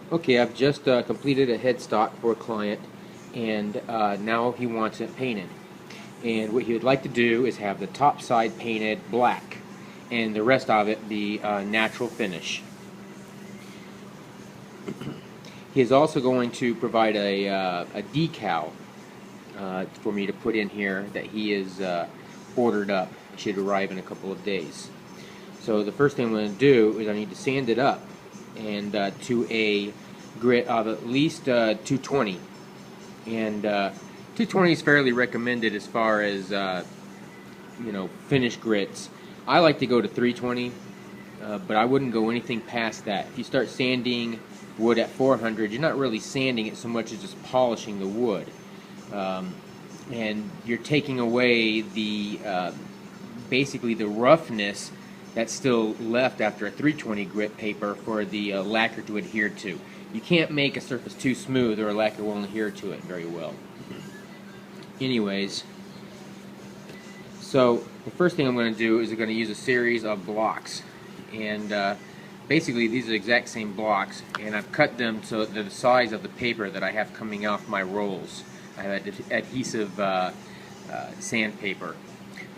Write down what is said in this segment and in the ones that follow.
Okay, I've just completed a headstock for a client, and now he wants it painted. And what he would like to do is have the top side painted black, and the rest of it be natural finish. He is also going to provide a decal for me to put in here that he is ordered up. It should arrive in a couple of days. So the first thing I'm going to do is I need to sand it up and to a grit of at least 220. And 220 is fairly recommended as far as finish grits. I like to go to 320, but I wouldn't go anything past that. If you start sanding wood at 400, you're not really sanding it so much as just polishing the wood, and you're taking away the basically the roughness that's still left after a 320 grit paper for the lacquer to adhere to. You can't make a surface too smooth or a lacquer won't adhere to it very well. Anyways, so the first thing I'm going to do is I'm going to use a series of blocks, and basically these are the exact same blocks, and I've cut them so they're the size of the paper that I have coming off my rolls. I have adhesive sandpaper.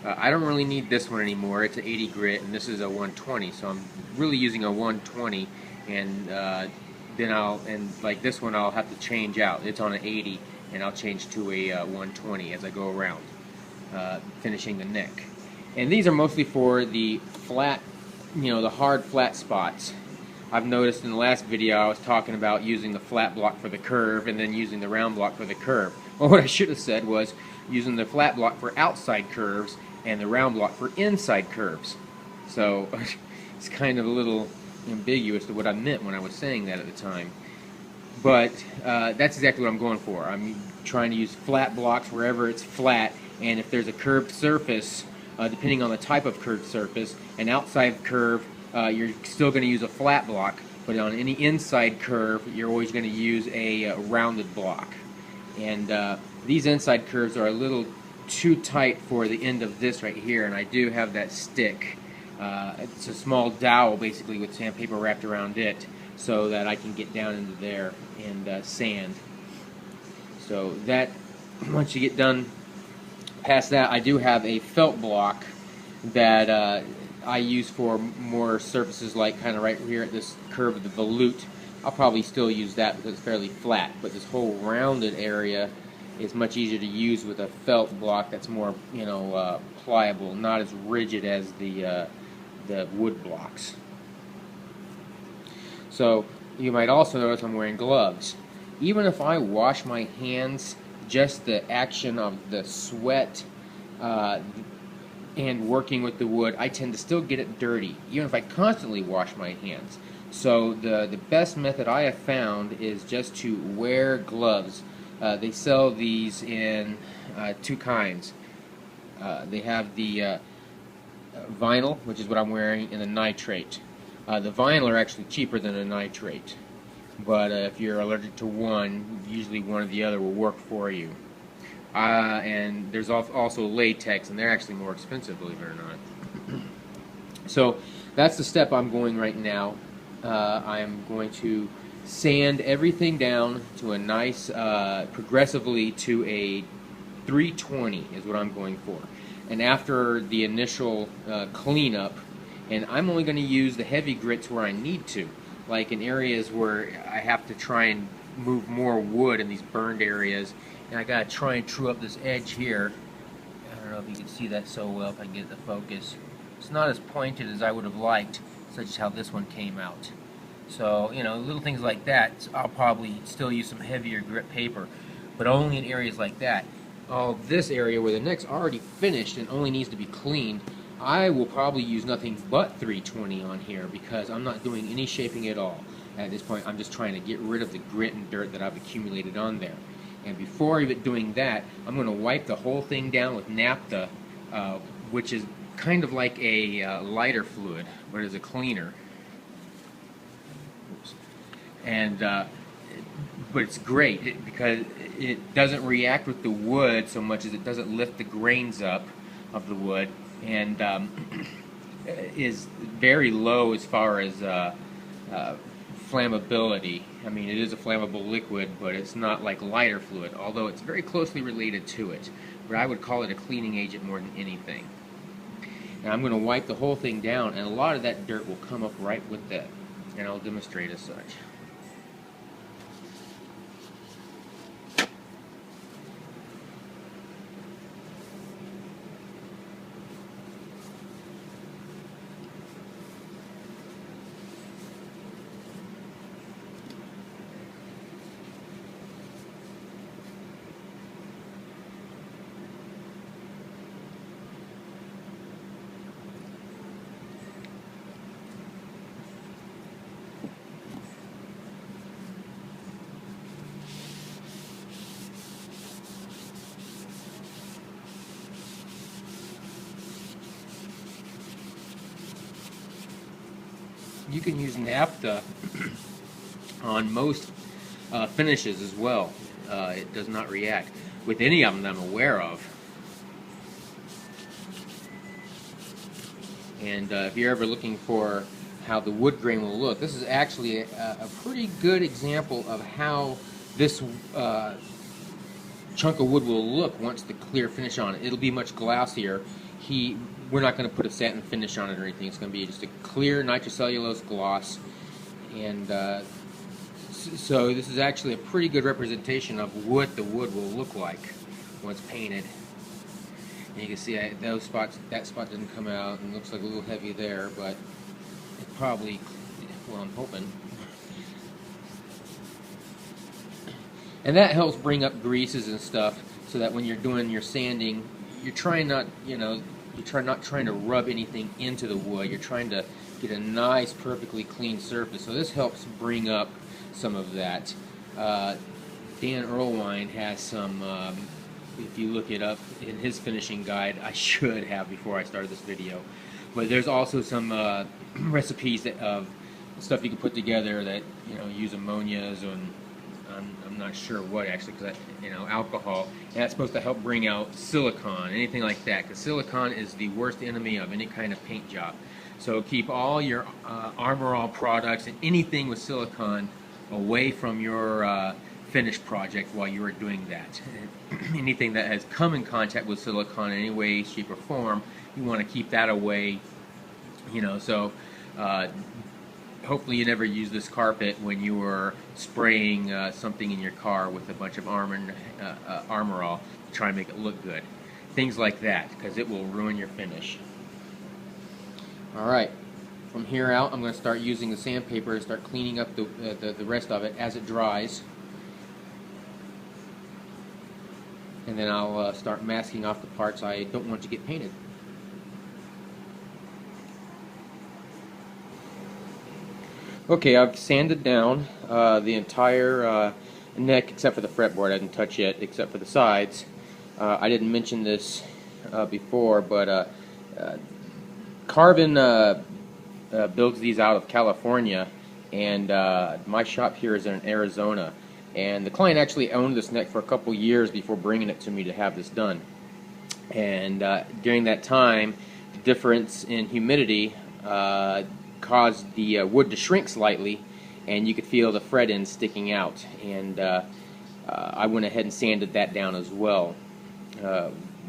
I don't really need this one anymore. It's an 80 grit, and this is a 120, so I'm really using a 120, and then like this one I'll have to change out. It's on an 80, and I'll change to a 120 as I go around, finishing the neck. And these are mostly for the flat, the hard flat spots. I've noticed in the last video I was talking about using the flat block for the curve and then using the round block for the curve. Well, what I should have said was using the flat block for outside curves and the round block for inside curves. So it's kind of a little ambiguous to what I meant when I was saying that at the time. But that's exactly what I'm going for. I'm trying to use flat blocks wherever it's flat, and if there's a curved surface, depending on the type of curved surface, an outside curve, you're still going to use a flat block, but on any inside curve, you're always going to use a rounded block. And these inside curves are a little too tight for the end of this right here, and I do have that stick. It's a small dowel basically with sandpaper wrapped around it so that I can get down into there and sand. So that, once you get done past that, I do have a felt block that I use for more surfaces, like kind of right here at this curve of the volute. I'll probably still use that because it's fairly flat, but this whole rounded area is much easier to use with a felt block that's more, pliable, not as rigid as the wood blocks. So you might also notice I'm wearing gloves. Even if I wash my hands, just the action of the sweat and working with the wood, I tend to still get it dirty, even if I constantly wash my hands. So the best method I have found is just to wear gloves. They sell these in two kinds. They have the vinyl, which is what I'm wearing, and the nitrate. The vinyl are actually cheaper than the nitrate, but if you're allergic to one, usually one or the other will work for you. And there's also latex, and they're actually more expensive, believe it or not. So that's the step I'm going right now. I'm going to sand everything down to a nice, progressively to a 320 is what I'm going for. And after the initial cleanup, and I'm only going to use the heavy grits where I need to, like in areas where I have to try and move more wood in these burned areas, and I got to try and true up this edge here. I don't know if you can see that so well if I can get the focus. It's not as pointed as I would have liked, such as how this one came out. So, little things like that, I'll probably still use some heavier grit paper, but only in areas like that. All this area where the neck's already finished and only needs to be cleaned, I will probably use nothing but 320 on here because I'm not doing any shaping at all. At this point, I'm just trying to get rid of the grit and dirt that I've accumulated on there. And before even doing that, I'm going to wipe the whole thing down with naphtha, which is kind of like a lighter fluid, but it's a cleaner. Oops. And but it's great because it doesn't react with the wood so much as it doesn't lift the grains up of the wood, and is very low as far as flammability. I mean, it is a flammable liquid, but it's not like lighter fluid, although it's very closely related to it. But I would call it a cleaning agent more than anything. Now I'm going to wipe the whole thing down, and a lot of that dirt will come up right with that, and I'll demonstrate as such. You can use naphtha on most finishes as well. It does not react with any of them that I'm aware of. And if you're ever looking for how the wood grain will look, this is actually a pretty good example of how this chunk of wood will look once the clear finish on it. It'll be much glossier. We're not going to put a satin finish on it or anything. It's going to be just a clear nitrocellulose gloss. And so this is actually a pretty good representation of what the wood will look like once painted. And you can see that spot didn't come out and looks like a little heavy there, but it probably, well, I'm hoping. And that helps bring up greases and stuff, so that when you're doing your sanding, you're trying not, you're not trying to rub anything into the wood. You're trying to get a nice, perfectly clean surface. So this helps bring up some of that. Dan Erlewine has some, if you look it up in his finishing guide, I should have before I started this video. But there's also some recipes of stuff you can put together that, use ammonias and I'm not sure what actually, because alcohol, and that's supposed to help bring out silicone, anything like that, because silicone is the worst enemy of any kind of paint job. So keep all your Armor All products and anything with silicone away from your finished project while you are doing that. Anything that has come in contact with silicone in any way, shape, or form, you want to keep that away. So hopefully you never use this carpet when you were spraying something in your car with a bunch of Armor All to try and make it look good. Things like that, because it will ruin your finish. Alright, from here out I'm going to start using the sandpaper to start cleaning up the rest of it as it dries. And then I'll start masking off the parts I don't want to get painted. Okay, I've sanded down the entire neck except for the fretboard. I didn't touch yet, except for the sides. I didn't mention this before, but Carvin builds these out of California, and my shop here is in Arizona. And the client actually owned this neck for a couple years before bringing it to me to have this done. And during that time, the difference in humidity caused the wood to shrink slightly, and you could feel the fret ends sticking out. And I went ahead and sanded that down as well.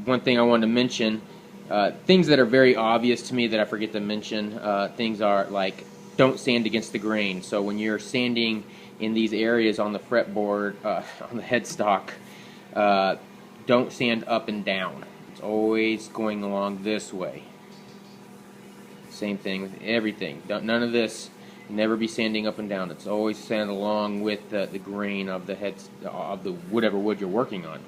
One thing I wanted to mention, things that are very obvious to me that I forget to mention, things are like, don't sand against the grain. So when you're sanding in these areas on the fretboard, on the headstock, don't sand up and down. It's always going along this way. Same thing with everything. None of this, never be sanding up and down. It's always sand along with the grain of the heads of the whatever wood you're working on.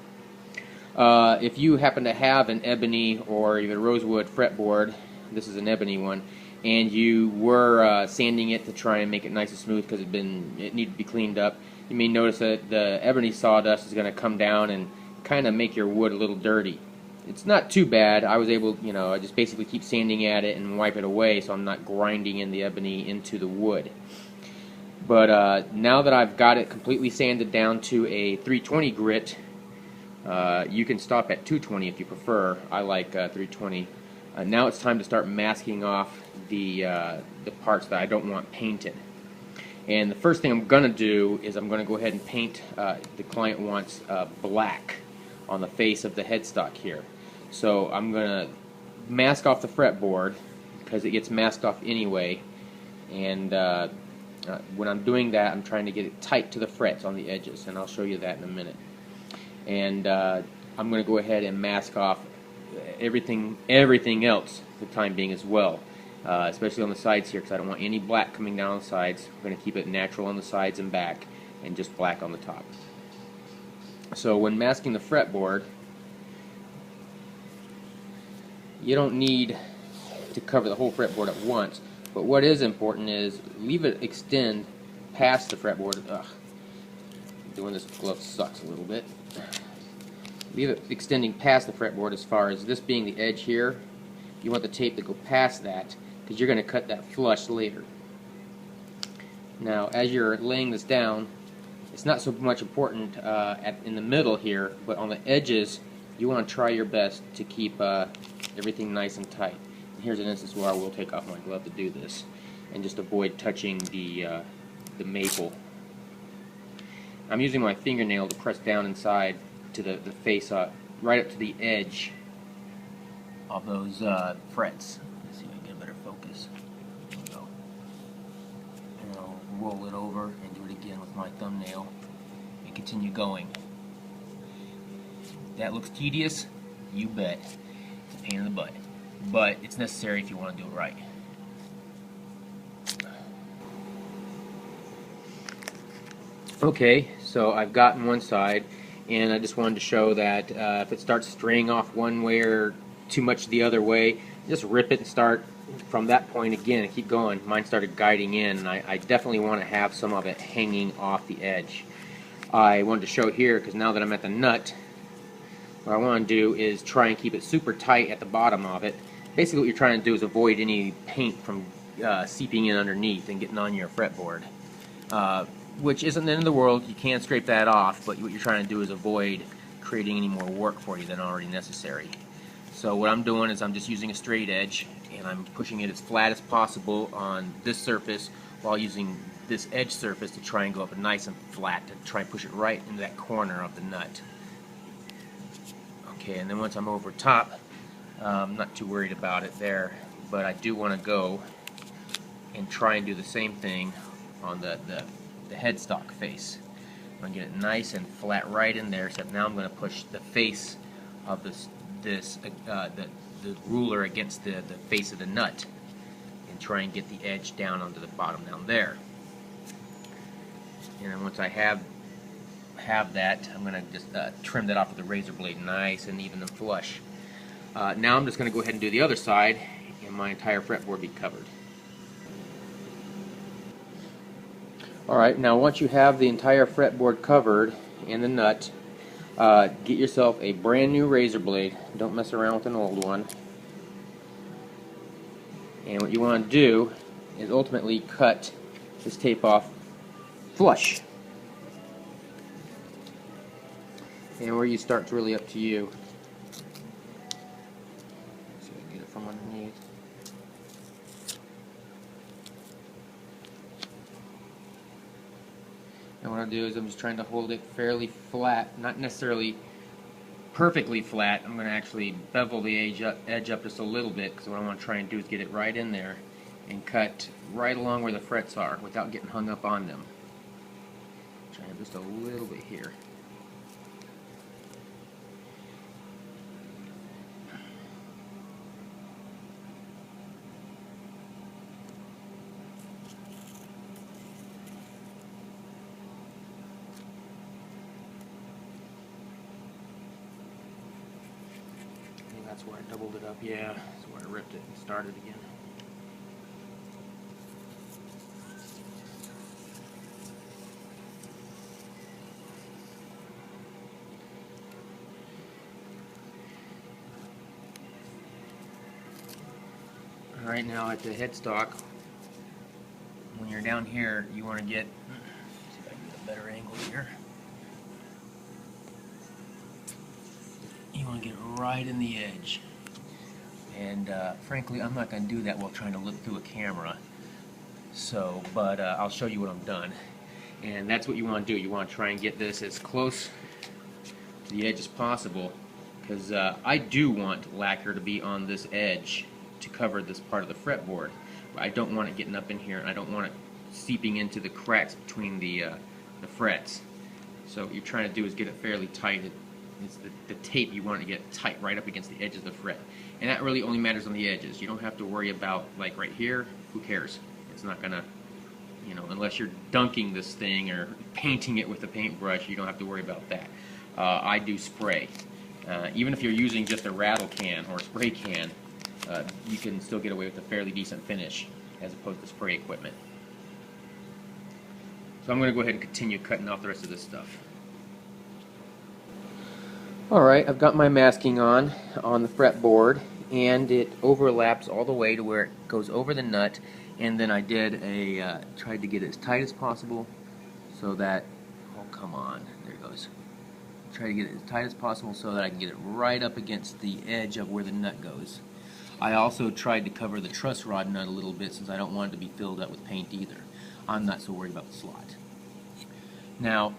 If you happen to have an ebony or even rosewood fretboard, this is an ebony one, and you were sanding it to try and make it nice and smooth because it needed to be cleaned up, you may notice that the ebony sawdust is going to come down and kind of make your wood a little dirty. It's not too bad. I was able, I just basically keep sanding at it and wipe it away so I'm not grinding in the ebony into the wood. But now that I've got it completely sanded down to a 320 grit, you can stop at 220 if you prefer. I like 320. Now it's time to start masking off the parts that I don't want painted. And the first thing I'm going to do is I'm going to go ahead and paint, the client wants black on the face of the headstock here. So I'm going to mask off the fretboard because it gets masked off anyway. And when I'm doing that, I'm trying to get it tight to the frets on the edges, and I'll show you that in a minute. And I'm going to go ahead and mask off everything else for the time being as well, especially on the sides here, because I don't want any black coming down the sides. I'm going to keep it natural on the sides and back, and just black on the top. So when masking the fretboard, you don't need to cover the whole fretboard at once, but what is important is leave it extend past the fretboard. Ugh, doing this with gloves sucks a little bit. Leave it extending past the fretboard as far as this being the edge here. You want the tape to go past that because you're going to cut that flush later. Now, as you're laying this down, it's not so much important in the middle here, but on the edges, you want to try your best to keep everything nice and tight. And here's an instance where I will take off my glove to do this, and just avoid touching the maple. I'm using my fingernail to press down inside to the face, right up to the edge of those frets. Let's see if I can get a better focus. There we go. And I'll roll it over and do it again with my thumbnail and continue going. That looks tedious? You bet. It's a pain in the butt. But it's necessary if you want to do it right. Okay, so I've gotten one side, and I just wanted to show that if it starts straying off one way or too much the other way, just rip it and start from that point again and keep going. Mine started guiding in, and I definitely want to have some of it hanging off the edge. I wanted to show here because now that I'm at the nut, what I want to do is try and keep it super tight at the bottom of it. Basically what you're trying to do is avoid any paint from seeping in underneath and getting on your fretboard. Which isn't the end of the world. You can scrape that off, but what you're trying to do is avoid creating any more work for you than already necessary. So what I'm doing is I'm just using a straight edge, and I'm pushing it as flat as possible on this surface while using this edge surface to try and go up nice and flat to try and push it right into that corner of the nut. Okay, and then once I'm over top, I'm not too worried about it there, but I do want to go and try and do the same thing on the headstock face. I'm going to get it nice and flat right in there, except now I'm going to push the face of the ruler against the face of the nut and try and get the edge down onto the bottom down there. And then once I have that, I'm going to just trim that off with the razor blade nice and even and flush. Now I'm just going to go ahead and do the other side, and my entire fretboard be covered. Alright, now once you have the entire fretboard covered and the nut, get yourself a brand new razor blade. Don't mess around with an old one. And what you want to do is ultimately cut this tape off flush. And where you start's really up to you. So I can get it from underneath. And what I do is I'm just trying to hold it fairly flat, not necessarily perfectly flat. I'm going to actually bevel the edge up just a little bit, because what I want to try and do is get it right in there and cut right along where the frets are without getting hung up on them. Try just a little bit here. That's where I doubled it up, yeah. That's where I ripped it and started again. Alright, now at the headstock, when you're down here, you want to get, see if I can get a better angle here. You want to get right in the edge. And frankly, I'm not going to do that while trying to look through a camera. So, but I'll show you what I'm done. And that's what you want to do. You want to try and get this as close to the edge as possible, because I do want lacquer to be on this edge to cover this part of the fretboard. But I don't want it getting up in here, and I don't want it seeping into the cracks between the frets. So what you're trying to do is get it fairly tight. It's the tape, you want to get tight right up against the edge of the fret. And that really only matters on the edges. You don't have to worry about, like right here, who cares? It's not going to, you know, unless you're dunking this thing or painting it with a paintbrush, you don't have to worry about that. I do spray. Even if you're using just a rattle can or a spray can, you can still get away with a fairly decent finish as opposed to spray equipment. So I'm going to go ahead and continue cutting off the rest of this stuff. Alright, I've got my masking on the fretboard, and it overlaps all the way to where it goes over the nut, and then I did tried to get it as tight as possible so that, oh come on, there it goes. Try to get it as tight as possible so that I can get it right up against the edge of where the nut goes. I also tried to cover the truss rod nut a little bit since I don't want it to be filled up with paint either. I'm not so worried about the slot. Now,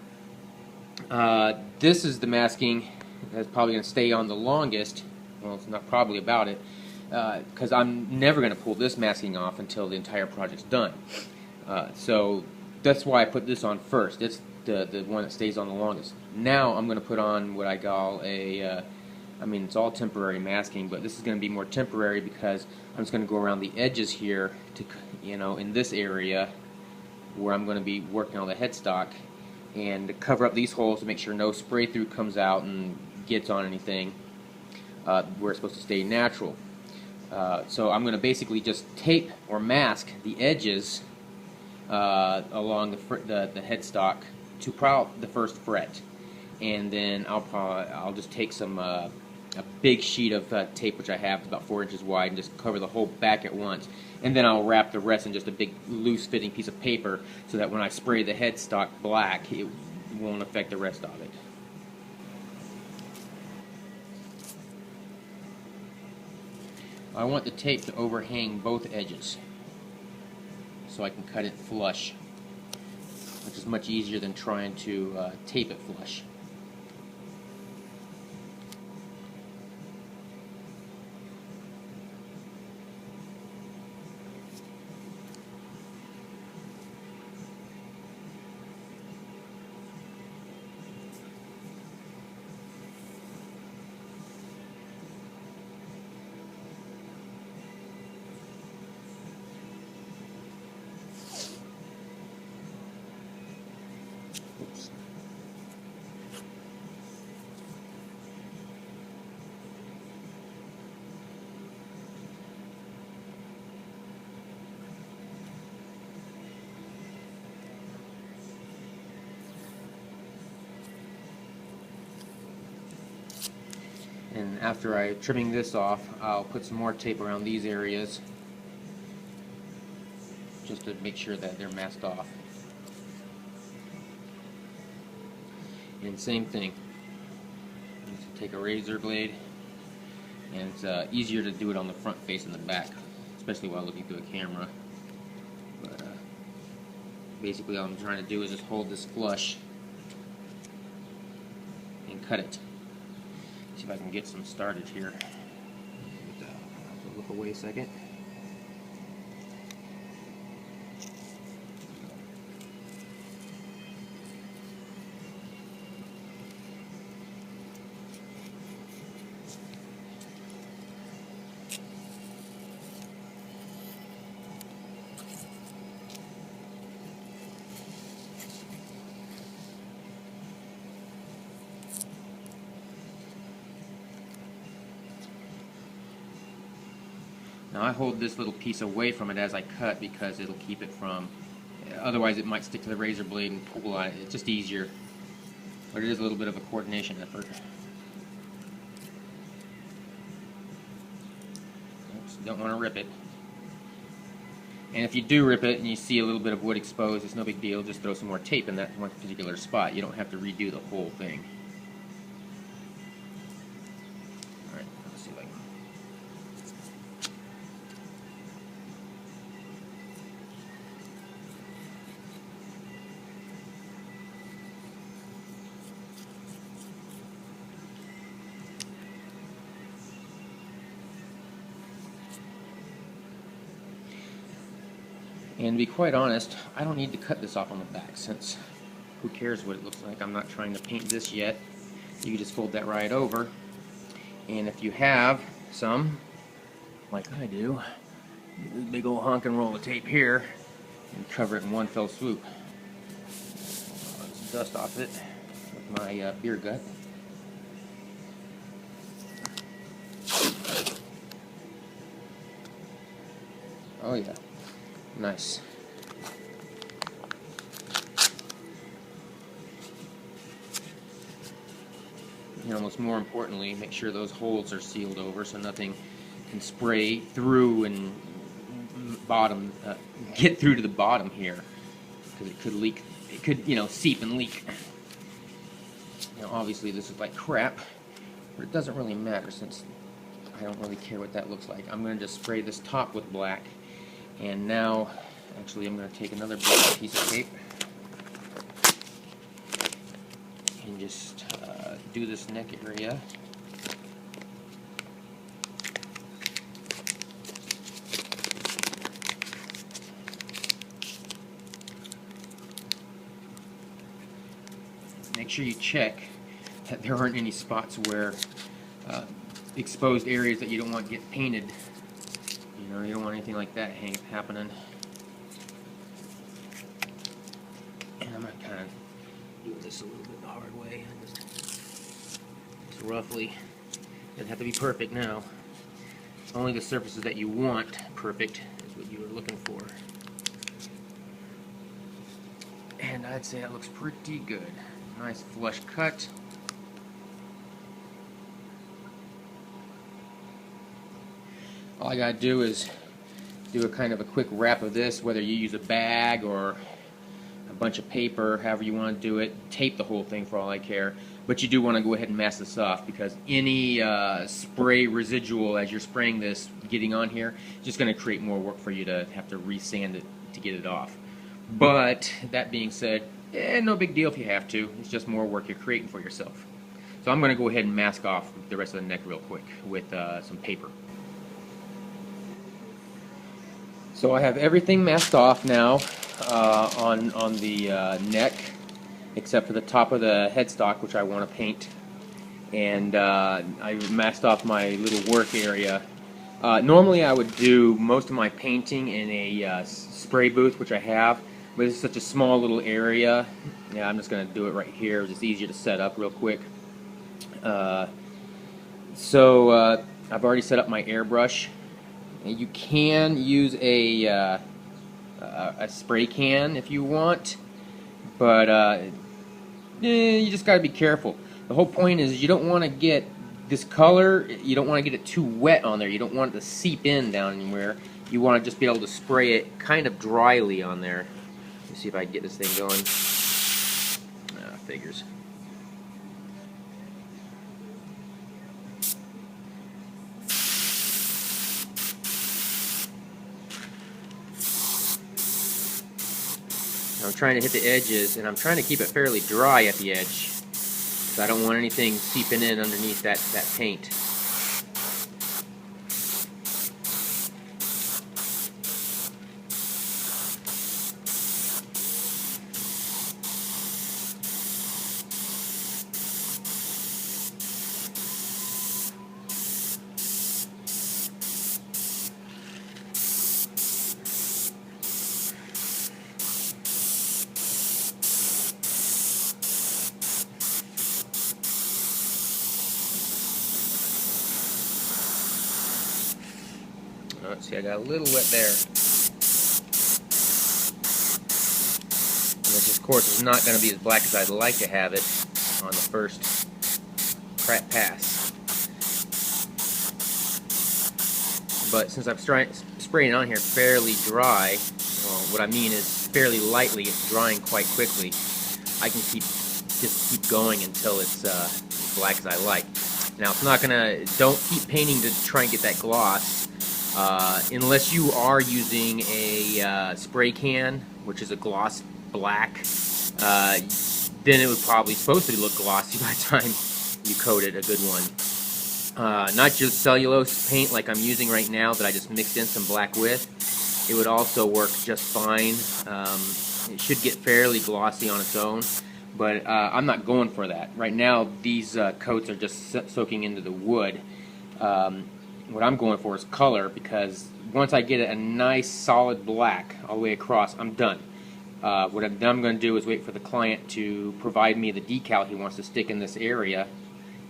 this is the masking that's probably going to stay on the longest. Well, it's not probably about it, because I'm never going to pull this masking off until the entire project's done. So that's why I put this on first. It's the one that stays on the longest. Now I'm going to put on what I call a, I mean, it's all temporary masking, but this is going to be more temporary because I'm just going to go around the edges here to, you know, in this area where I'm going to be working on the headstock, and cover up these holes to make sure no spray through comes out and gets on anything where it's supposed to stay natural. So I'm going to basically just tape or mask the edges along the headstock to the first fret, and then I'll just take some a big sheet of tape, which I have about 4 inches wide, and just cover the whole back at once, and then I'll wrap the rest in just a big loose fitting piece of paper so that when I spray the headstock black it won't affect the rest of it. I want the tape to overhang both edges so I can cut it flush, which is much easier than trying to tape it flush. Oops. And after I trimming this off, I'll put some more tape around these areas just to make sure that they're masked off. And same thing, just take a razor blade, and it's easier to do it on the front face than the back, especially while looking through a camera. But basically all I'm trying to do is just hold this flush and cut it. See if I can get some started here. Look away a second. Now I hold this little piece away from it as I cut because it'll keep it from, otherwise it might stick to the razor blade and pull on it. It's just easier, but it is a little bit of a coordination effort. Oops, don't want to rip it. And if you do rip it and you see a little bit of wood exposed, it's no big deal, just throw some more tape in that one particular spot. You don't have to redo the whole thing. Alright, let's see if I can. And to be quite honest, I don't need to cut this off on the back, since who cares what it looks like. I'm not trying to paint this yet. You can just fold that right over. And if you have some, like I do, this big old honkin' roll of tape here, and cover it in one fell swoop. Some dust off it with my beer gut. Oh yeah, nice. And almost more importantly, make sure those holes are sealed over so nothing can spray through and get through to the bottom here, because it could leak. It could, seep and leak. Now, obviously, this is like crap, but it doesn't really matter since I don't really care what that looks like. I'm going to just spray this top with black, and now, actually, I'm going to take another big piece of tape and just do this neck area. Make sure you check that there aren't any spots where exposed areas that you don't want to get painted. You don't want anything like that happening. And I'm going to kind of do this a little bit the hard way. Just roughly. Doesn't have to be perfect now. Only the surfaces that you want perfect is what you were looking for. And I'd say that looks pretty good. Nice flush cut. All I gotta do is do a kind of a quick wrap of this, whether you use a bag or a bunch of paper, however you want to do it. Tape the whole thing for all I care. But you do want to go ahead and mask this off, because any spray residual as you're spraying this getting on here is just going to create more work for you to have to resand it to get it off. But that being said, no big deal if you have to. It's just more work you're creating for yourself. So I'm going to go ahead and mask off the rest of the neck real quick with some paper. So I have everything masked off now on the neck, except for the top of the headstock, which I want to paint. And I masked off my little work area. Normally I would do most of my painting in a spray booth, which I have, but it's such a small little area. Yeah, I'm just going to do it right here. It's just easier to set up real quick. So I've already set up my airbrush. You can use a spray can if you want, but you just got to be careful. The whole point is you don't want to get this color, you don't want to get it too wet on there. You don't want it to seep in down anywhere. You want to just be able to spray it kind of dryly on there. Let me see if I can get this thing going. Figures. I'm trying to hit the edges, and I'm trying to keep it fairly dry at the edge, so I don't want anything seeping in underneath that paint. Let's see, I got a little wet there. And this, of course, is not going to be as black as I'd like to have it on the first pass. But since I'm spraying on here fairly dry, well, what I mean is fairly lightly, it's drying quite quickly, I can just keep going until it's as black as I like. Now, it's not don't keep painting to try and get that gloss. Unless you are using a spray can, which is a gloss black, then it would probably supposed to look glossy by the time you coat it a good one. Not just cellulose paint like I'm using right now that I just mixed in some black with, it would also work just fine. It should get fairly glossy on its own, but I'm not going for that. Right now, these coats are just soaking into the wood. What I'm going for is color, because once I get a nice solid black all the way across, I'm done. What I'm going to do is wait for the client to provide me the decal he wants to stick in this area,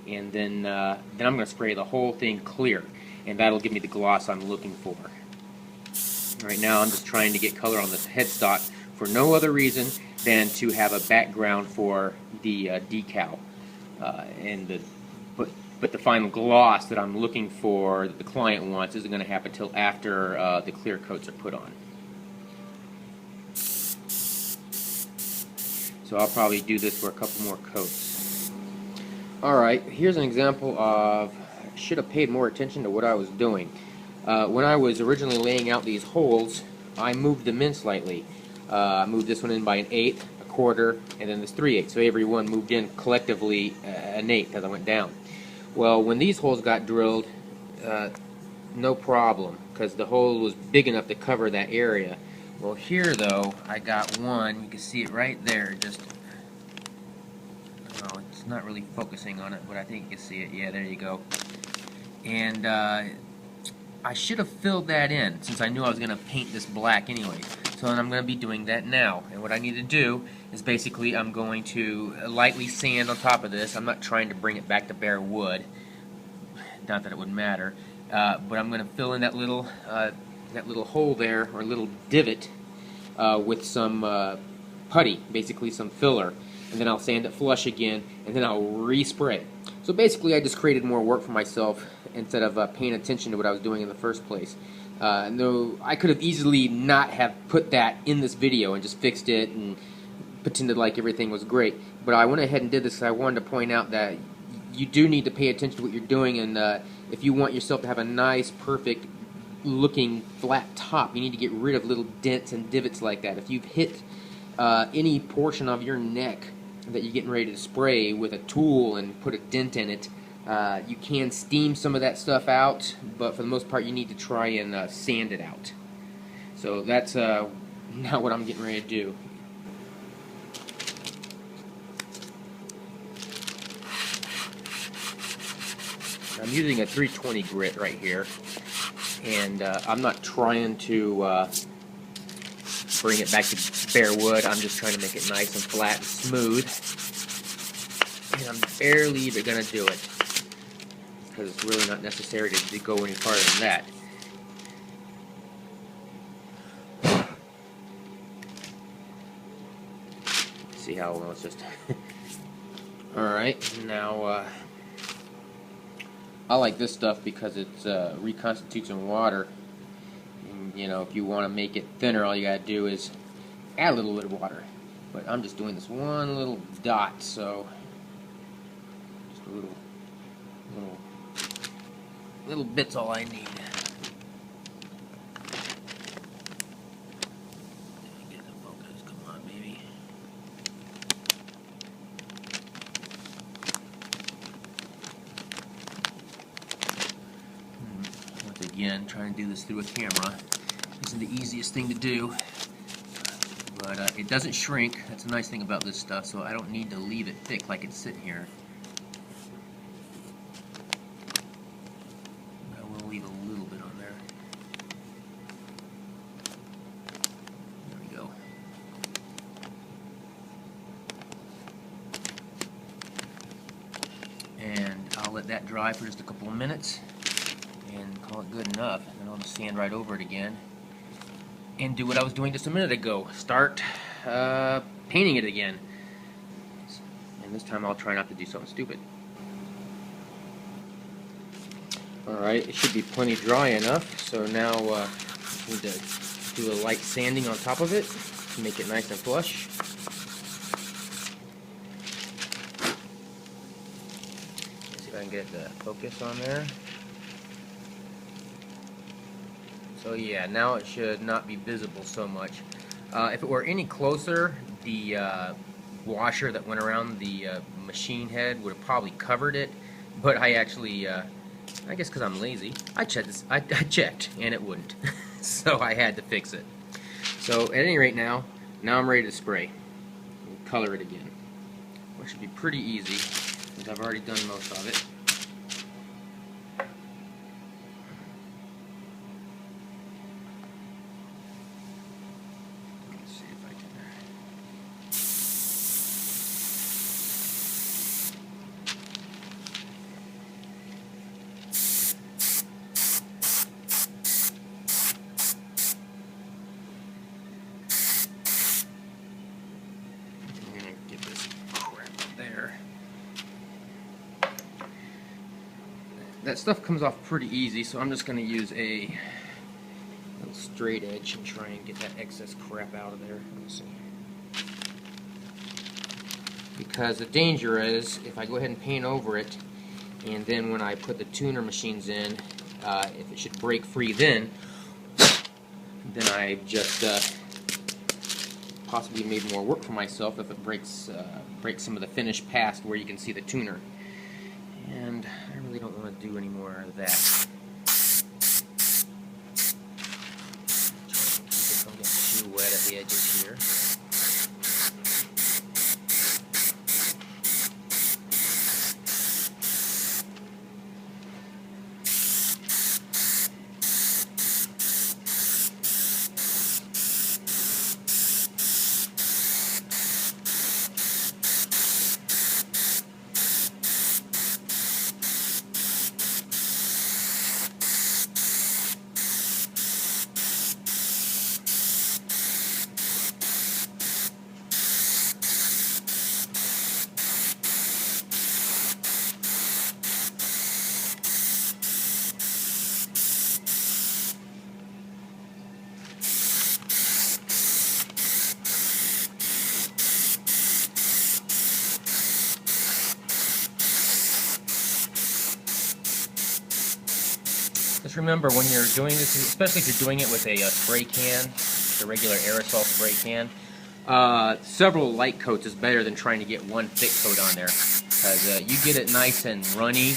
and then I'm going to spray the whole thing clear, and that'll give me the gloss I'm looking for. Right now I'm just trying to get color on this headstock for no other reason than to have a background for the decal, but the final gloss that I'm looking for, that the client wants, isn't going to happen until after the clear coats are put on. So I'll probably do this for a couple more coats. Alright, here's an example of, I should have paid more attention to what I was doing. When I was originally laying out these holes, I moved them in slightly. I moved this one in by 1/8, 1/4, and then this 3/8. So every one moved in collectively 1/8 as I went down. Well, when these holes got drilled, no problem, because the hole was big enough to cover that area. Well, here though, I got one, you can see it right there, just, oh, it's not really focusing on it, but I think you can see it. Yeah, there you go. And I should have filled that in, since I knew I was going to paint this black anyway. So I'm going to be doing that now. And what I need to do is basically I'm going to lightly sand on top of this. I'm not trying to bring it back to bare wood. Not that it would matter. But I'm going to fill in that little hole there, or little divot, with some putty, basically some filler. And then I'll sand it flush again, and then I'll respray. So basically I just created more work for myself instead of paying attention to what I was doing in the first place. No, I could have easily not have put that in this video and just fixed it and pretended like everything was great. But I went ahead and did this because I wanted to point out that you do need to pay attention to what you're doing, and if you want yourself to have a nice, perfect looking flat top, you need to get rid of little dents and divots like that. If you've hit any portion of your neck that you're getting ready to spray with a tool and put a dent in it, you can steam some of that stuff out, but for the most part you need to try and sand it out. So that's now what I'm getting ready to do. I'm using a 320 grit right here, and I'm not trying to bring it back to bare wood. I'm just trying to make it nice and flat and smooth, and I'm barely even going to do it, because it's really not necessary to go any farther than that. See how well it's just... Alright, now I like this stuff because it reconstitutes in water. And, you know, if you want to make it thinner, all you gotta do is add a little bit of water. But I'm just doing this one little dot, so just a little bit's all I need. Get the focus, come on, baby. Once again, trying to do this through a camera isn't the easiest thing to do, but it doesn't shrink. That's a nice thing about this stuff, so I don't need to leave it thick like it's sitting here. Leave a little bit on there. There we go. And I'll let that dry for just a couple of minutes and call it good enough. And then I'll just sand right over it again and do what I was doing just a minute ago. Start painting it again. And this time I'll try not to do something stupid. Alright, it should be plenty dry enough, so now I need to do a light sanding on top of it to make it nice and flush. Let's see if I can get the focus on there. So yeah, now it should not be visible so much. If it were any closer, the washer that went around the machine head would have probably covered it, but I actually I guess because I'm lazy, I checked, and it wouldn't. so I had to fix it. So at any rate now I'm ready to spray. We'll color it again. Which should be pretty easy, because I've already done most of it. Let's see if I can... I'm going to get this crap there. That stuff comes off pretty easy, so I'm just going to use a little straight edge and try and get that excess crap out of there. Let's see. Because the danger is, if I go ahead and paint over it, and then when I put the tuner machines in, if it should break free then I just possibly made more work for myself if it breaks some of the finish past where you can see the tuner. And I really don't want to do any more of that. Try and keep it from getting too wet at the edges here. Just remember, when you're doing this, especially if you're doing it with a spray can, the regular aerosol spray can, several light coats is better than trying to get one thick coat on there. Because you get it nice and runny,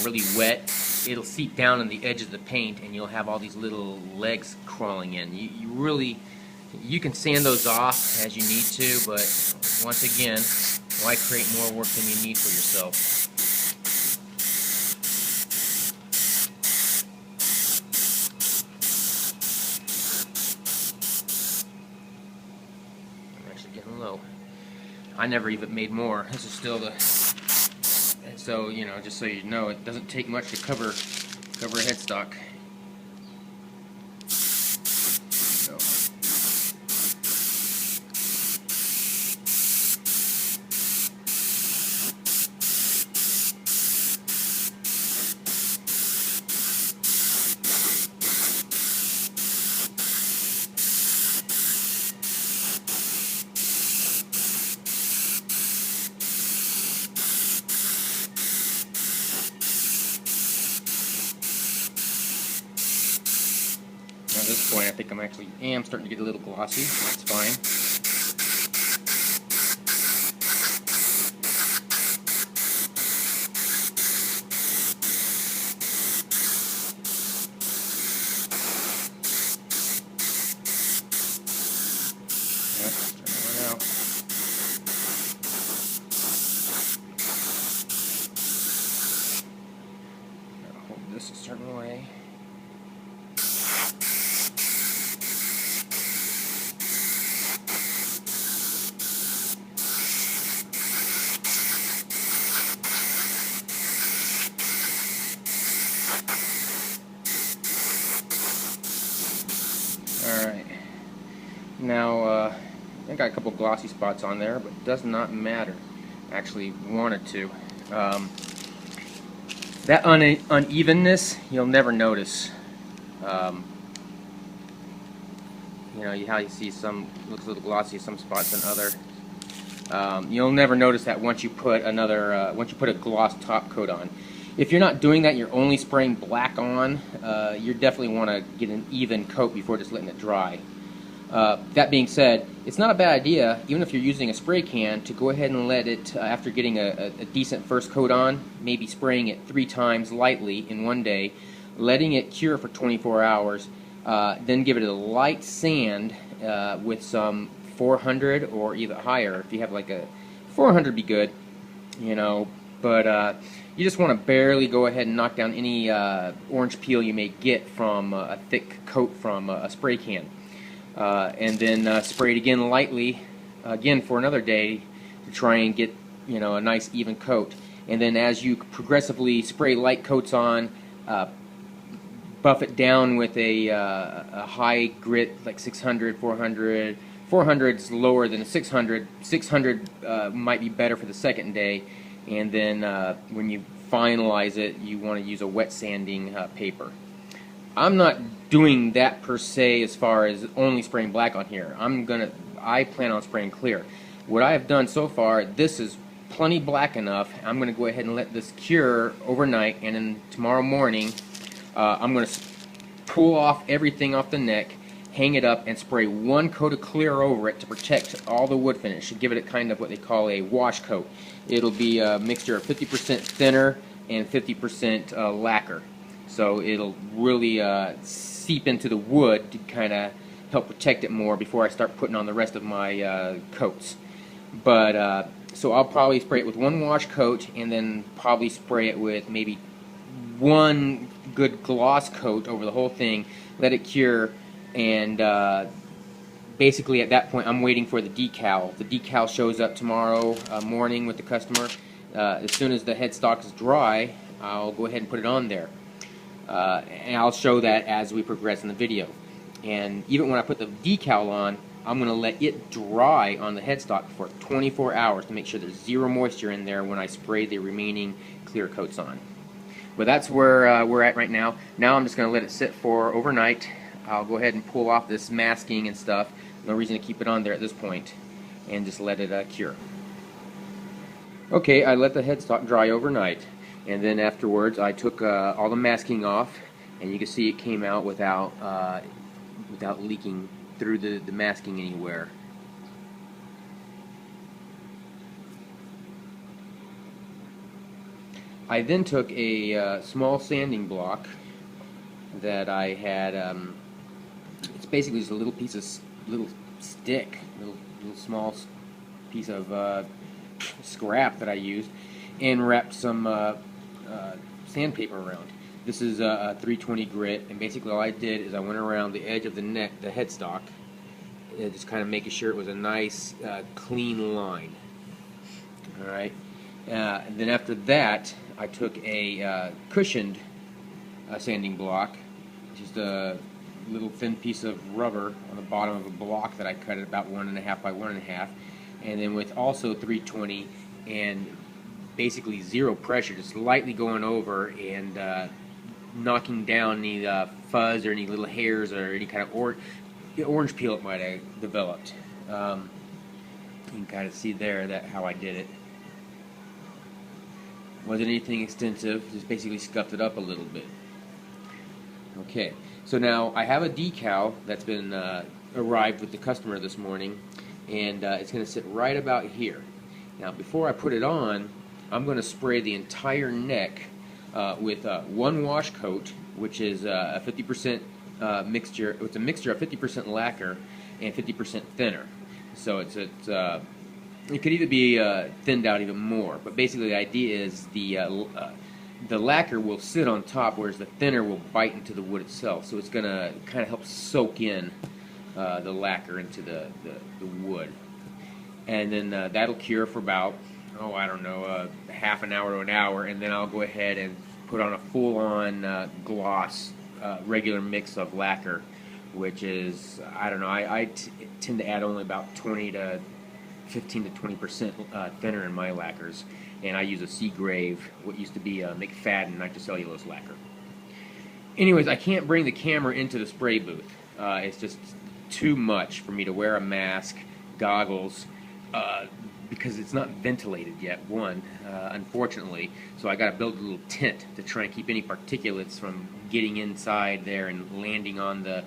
really wet, it'll seep down on the edge of the paint, and you'll have all these little legs crawling in. You can sand those off as you need to, but once again, why create more work than you need for yourself? Getting low. I never even made more. This is still the... So, just so you know, it doesn't take much to cover a headstock. So. At this point, I think I am starting to get a little glossy. That's fine. Yep, starting to run out. Gotta hold this a certain way. Alright, now I got a couple glossy spots on there, but it does not matter. Actually wanted to. That unevenness you'll never notice. How you see some looks a little glossy, some spots than other. You'll never notice that once you put a gloss top coat on. If you're not doing that, you're only spraying black on, you definitely want to get an even coat before just letting it dry. That being said, it's not a bad idea, even if you're using a spray can, to go ahead and let it, after getting a decent first coat on, maybe spraying it 3 times lightly in one day, letting it cure for 24 hours, Then give it a light sand with some 400 or even higher. If you have like a 400 be good, you know, but you just want to barely go ahead and knock down any orange peel you may get from a thick coat from a spray can. And then spray it again lightly, again for another day, to try and get, you know, a nice even coat. And then as you progressively spray light coats on, buff it down with a high grit like 600, 400. 400 is lower than a 600. 600 might be better for the second day. And then when you finalize it, you want to use a wet sanding paper. I'm not doing that per se as far as only spraying black on here. I plan on spraying clear. What I have done so far, this is plenty black enough. I'm going to go ahead and let this cure overnight, and then tomorrow morning I'm going to pull off everything off the neck, hang it up, and spray one coat of clear over it to protect all the wood finish, to give it a kind of what they call a wash coat. It'll be a mixture of 50% thinner and 50% lacquer. So it'll really seep into the wood to kind of help protect it more before I start putting on the rest of my coats. But so I'll probably spray it with one wash coat, and then probably spray it with maybe one good gloss coat over the whole thing, let it cure, and basically at that point I'm waiting for the decal. The decal shows up tomorrow morning with the customer. As soon as the headstock is dry, I'll go ahead and put it on there. And I'll show that as we progress in the video. And even when I put the decal on, I'm going to let it dry on the headstock for 24 hours to make sure there's zero moisture in there when I spray the remaining clear coats on. But that's where we're at right now. Now I'm just going to let it sit for overnight. I'll go ahead and pull off this masking and stuff. No reason to keep it on there at this point. And just let it cure. Okay, I let the headstock dry overnight. And then afterwards I took all the masking off, and you can see it came out without leaking through the masking anywhere. I then took a small sanding block that I had. It's basically just a little piece of little small piece of scrap that I used, and wrapped some sandpaper around. This is a 320 grit, and basically all I did is I went around the edge of the neck, the headstock, just kind of making sure it was a nice clean line. Alright, and then after that I took a cushioned sanding block, just a little thin piece of rubber on the bottom of a block that I cut at about 1.5 by 1.5, and then with also 320 and basically zero pressure, just lightly going over and knocking down any fuzz or any little hairs or any kind of orange peel it might have developed. You can kind of see there that how I did it. Wasn't anything extensive, just basically scuffed it up a little bit. Okay, so now I have a decal that's been arrived with the customer this morning, and it's going to sit right about here. Now before I put it on, I'm going to spray the entire neck with one wash coat, which is a 50% mixture. It's a mixture of 50% lacquer and 50% thinner. So it could either be thinned out even more, but basically the idea is the lacquer will sit on top, whereas the thinner will bite into the wood itself. So it's going to kind of help soak in the lacquer into the wood, and then that'll cure for about, I don't know, half an hour to an hour, and then I'll go ahead and put on a full-on gloss regular mix of lacquer, which is, I don't know, I tend to add only about 15 to 20% thinner in my lacquers, and I use a Seagrave, what used to be a McFadden nitrocellulose lacquer. Anyways, I can't bring the camera into the spray booth. It's just too much for me to wear a mask, goggles, because it's not ventilated yet, unfortunately. So I got to build a little tent to try and keep any particulates from getting inside there and landing on the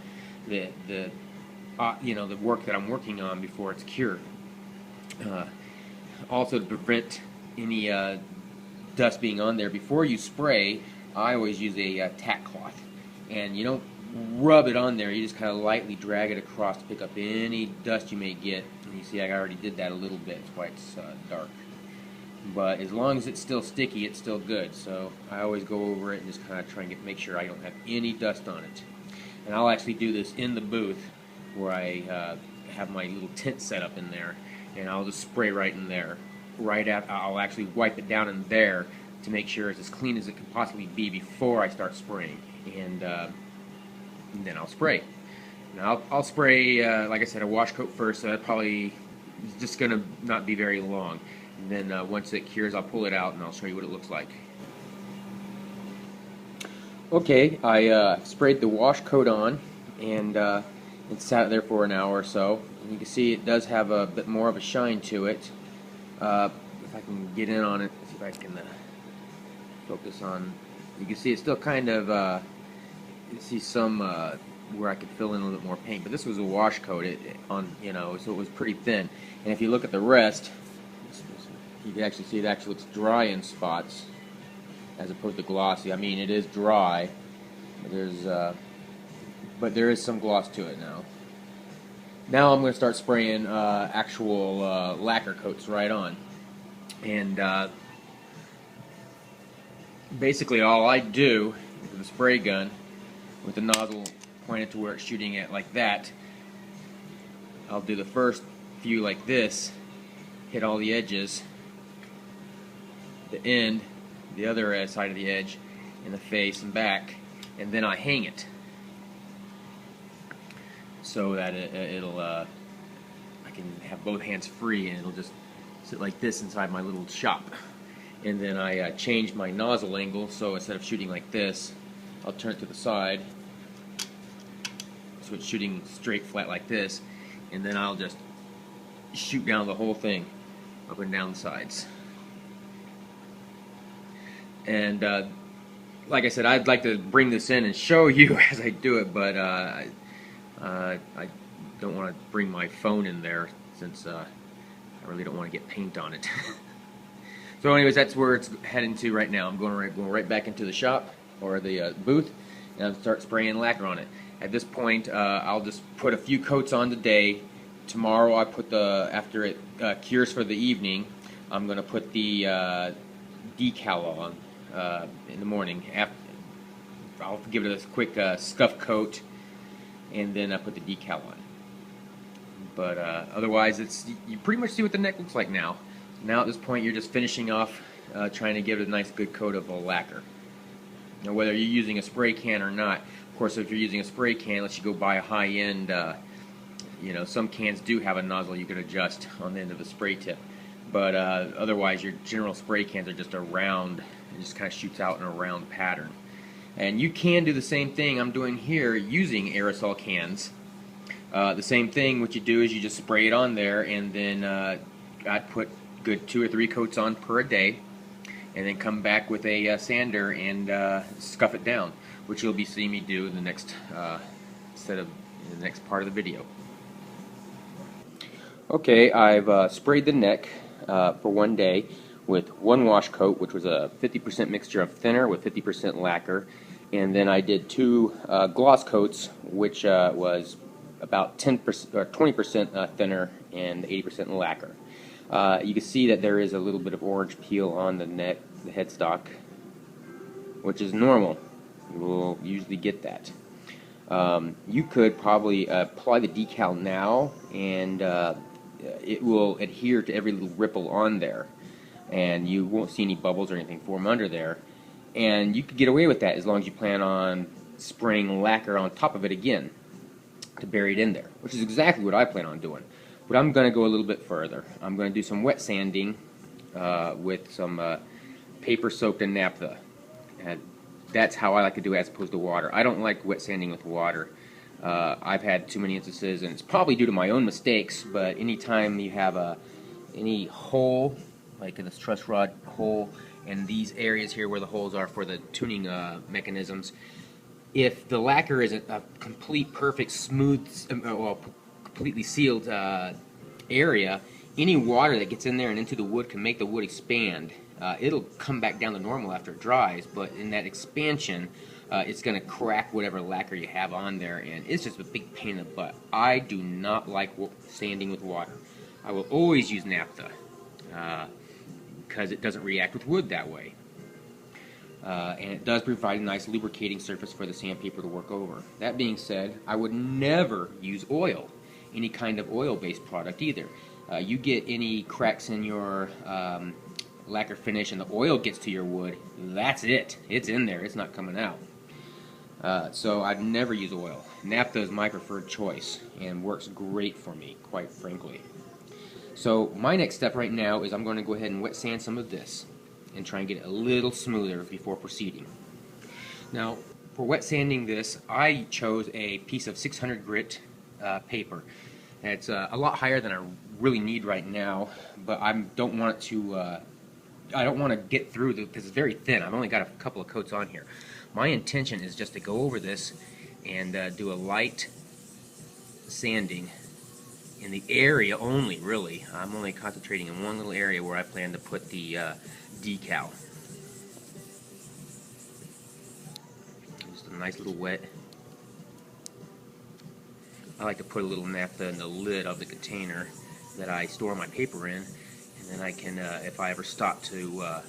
work that I'm working on before it's cured. Also, to prevent any dust being on there, before you spray, I always use a tack cloth. And you don't rub it on there. You just kind of lightly drag it across to pick up any dust you may get. And you see I already did that a little bit. That's why it's dark. But as long as it's still sticky, it's still good. So I always go over it and just kind of try and make sure I don't have any dust on it. And I'll actually do this in the booth where I have my little tent set up in there, and I'll just spray right in there. Right after, I'll actually wipe it down in there to make sure it's as clean as it can possibly be before I start spraying. And then I'll spray. Now I'll spray, like I said, a wash coat first, so that probably is just going to not be very long. And then once it cures, I'll pull it out and I'll show you what it looks like. Okay, I sprayed the wash coat on, and it sat there for an hour or so. And you can see it does have a bit more of a shine to it. If I can get in on it, see if I can focus on. You can see it's still kind of. You see some where I could fill in a little bit more paint, but this was a wash coat on, so it was pretty thin. And if you look at the rest, you can actually see it actually looks dry in spots as opposed to glossy. I mean, it is dry, but there is some gloss to it now. Now I'm going to start spraying actual lacquer coats right on, and basically all I do with the spray gun, with the nozzle pointed to where it's shooting at like that, I'll do the first few like this, hit all the edges, the end, the other side of the edge, and the face and back, and then I hang it so that I can have both hands free, and it'll just sit like this inside my little shop. And then I change my nozzle angle, so instead of shooting like this, I'll turn it to the side so it's shooting straight flat like this, and then I'll just shoot down the whole thing up and down the sides. And like I said, I'd like to bring this in and show you as I do it, but I don't want to bring my phone in there since I really don't want to get paint on it. So anyways, that's where it's heading to right now. I'm going right back into the shop, or the booth, and I'll start spraying lacquer on it. At this point, I'll just put a few coats on today. Tomorrow I put after it cures for the evening, I'm going to put the decal on in the morning. I'll give it a quick scuff coat, and then I put the decal on. But otherwise, you pretty much see what the neck looks like now. Now at this point, you're just finishing off, trying to give it a nice good coat of lacquer. Now, whether you're using a spray can or not. Of course, if you're using a spray can, unless you go buy a high-end, some cans do have a nozzle you can adjust on the end of the spray tip. But otherwise, your general spray cans are just a round. It just kind of shoots out in a round pattern. And you can do the same thing I'm doing here using aerosol cans. The same thing, what you do is you just spray it on there, and then I'd put good 2 or 3 coats on per day, and then come back with a sander and scuff it down, which you'll be seeing me do in the next the next part of the video. Okay, I've sprayed the neck for one day with one wash coat, which was a 50% mixture of thinner with 50% lacquer, and then I did 2 gloss coats, which was about 10% or 20% thinner and 80% lacquer. You can see that there is a little bit of orange peel on the neck, the headstock, which is normal. You will usually get that. You could probably apply the decal now, and it will adhere to every little ripple on there, and you won't see any bubbles or anything form under there. And you could get away with that as long as you plan on spraying lacquer on top of it again to bury it in there, which is exactly what I plan on doing. But I'm going to go a little bit further. I'm going to do some wet sanding with some paper soaked in naphtha. And that's how I like to do it as opposed to water. I don't like wet sanding with water. I've had too many instances, and it's probably due to my own mistakes, but anytime you have any hole, like in this truss rod hole, and these areas here where the holes are for the tuning mechanisms, if the lacquer isn't a complete, perfect, smooth, completely sealed area, any water that gets in there and into the wood can make the wood expand. It'll come back down to normal after it dries, but in that expansion, it's going to crack whatever lacquer you have on there, and it's just a big pain in the butt. I do not like sanding with water. I will always use naphtha because it doesn't react with wood that way. And it does provide a nice lubricating surface for the sandpaper to work over. That being said, I would never use oil, any kind of oil-based product either. You get any cracks in your lacquer finish and the oil gets to your wood, that's it. It's in there. It's not coming out. So I'd never use oil. Naphtha is my preferred choice and works great for me, quite frankly. So my next step right now is I'm going to go ahead and wet sand some of this and try and get it a little smoother before proceeding. Now, for wet sanding this, I chose a piece of 600 grit paper. It's a lot higher than I really need right now, but I don't want it to. I don't want to get through because it's very thin. I've only got a couple of coats on here. My intention is just to go over this and do a light sanding in the area only, really. I'm only concentrating in one little area where I plan to put the decal. Just a nice little wet. I like to put a little naphtha in the lid of the container that I store my paper in, and then I can, if I ever stop to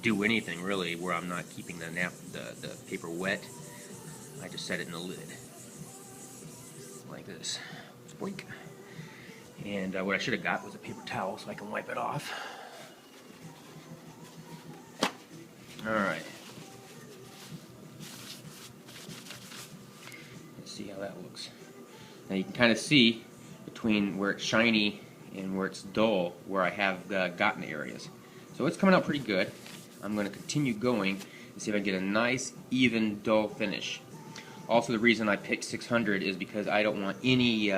do anything really where I'm not keeping the paper wet, I just set it in the lid like this. Boink. And what I should have got was a paper towel so I can wipe it off. Alright. Let's see how that looks. Now you can kind of see between where it's shiny and where it's dull where I have gotten areas. So it's coming out pretty good. I'm going to continue going and see if I can get a nice, even, dull finish. Also, the reason I picked 600 is because I don't want any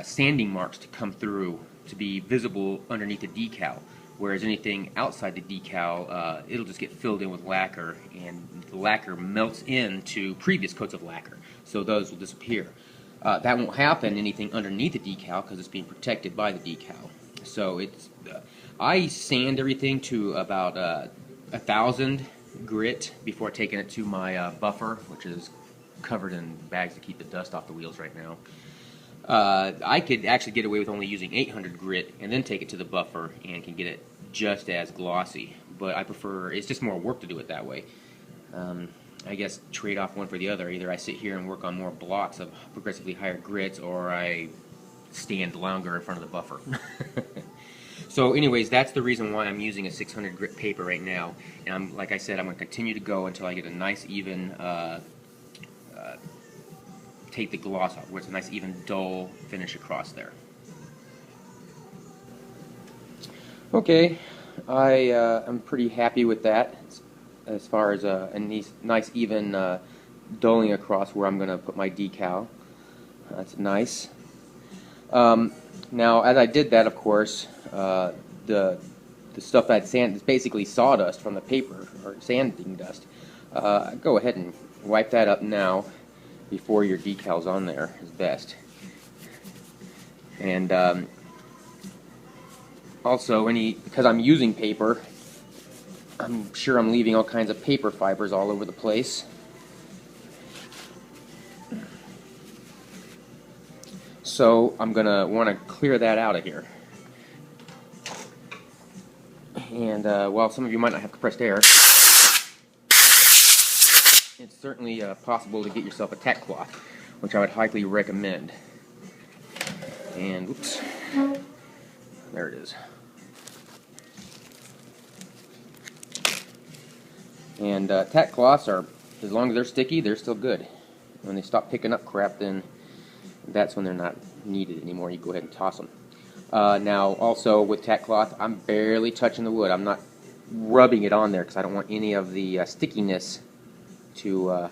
sanding marks to come through to be visible underneath the decal. Whereas anything outside the decal, it'll just get filled in with lacquer, and the lacquer melts into previous coats of lacquer, so those will disappear. That won't happen anything underneath the decal because it's being protected by the decal. So it's I sand everything to about 1,000 grit before taking it to my buffer, which is covered in bags to keep the dust off the wheels right now. I could actually get away with only using 800 grit and then take it to the buffer and can get it just as glossy, but I prefer, it's just more work to do it that way. I guess trade off one for the other. Either I sit here and work on more blocks of progressively higher grits, or I stand longer in front of the buffer. So anyways, that's the reason why I'm using a 600 grit paper right now, and like I said, I'm going to continue to go until I get a nice even take the gloss off, where it's a nice even dull finish across there. Okay, I am pretty happy with that as far as a nice even dulling across where I'm going to put my decal. That's nice. Now, as I did that, of course, the stuff I'd sand is basically sawdust from the paper, or sanding dust. Go ahead and wipe that up now before your decal's on there is best. And also, because I'm using paper, I'm sure I'm leaving all kinds of paper fibers all over the place. So I'm going to want to clear that out of here. And while some of you might not have compressed air, it's certainly possible to get yourself a tack cloth, which I would highly recommend. And, oops, there it is. And tack cloths are, as long as they're sticky, they're still good. When they stop picking up crap, then that's when they're not needed anymore. You go ahead and toss them. Now, also with tack cloth, I'm barely touching the wood. I'm not rubbing it on there because I don't want any of the stickiness to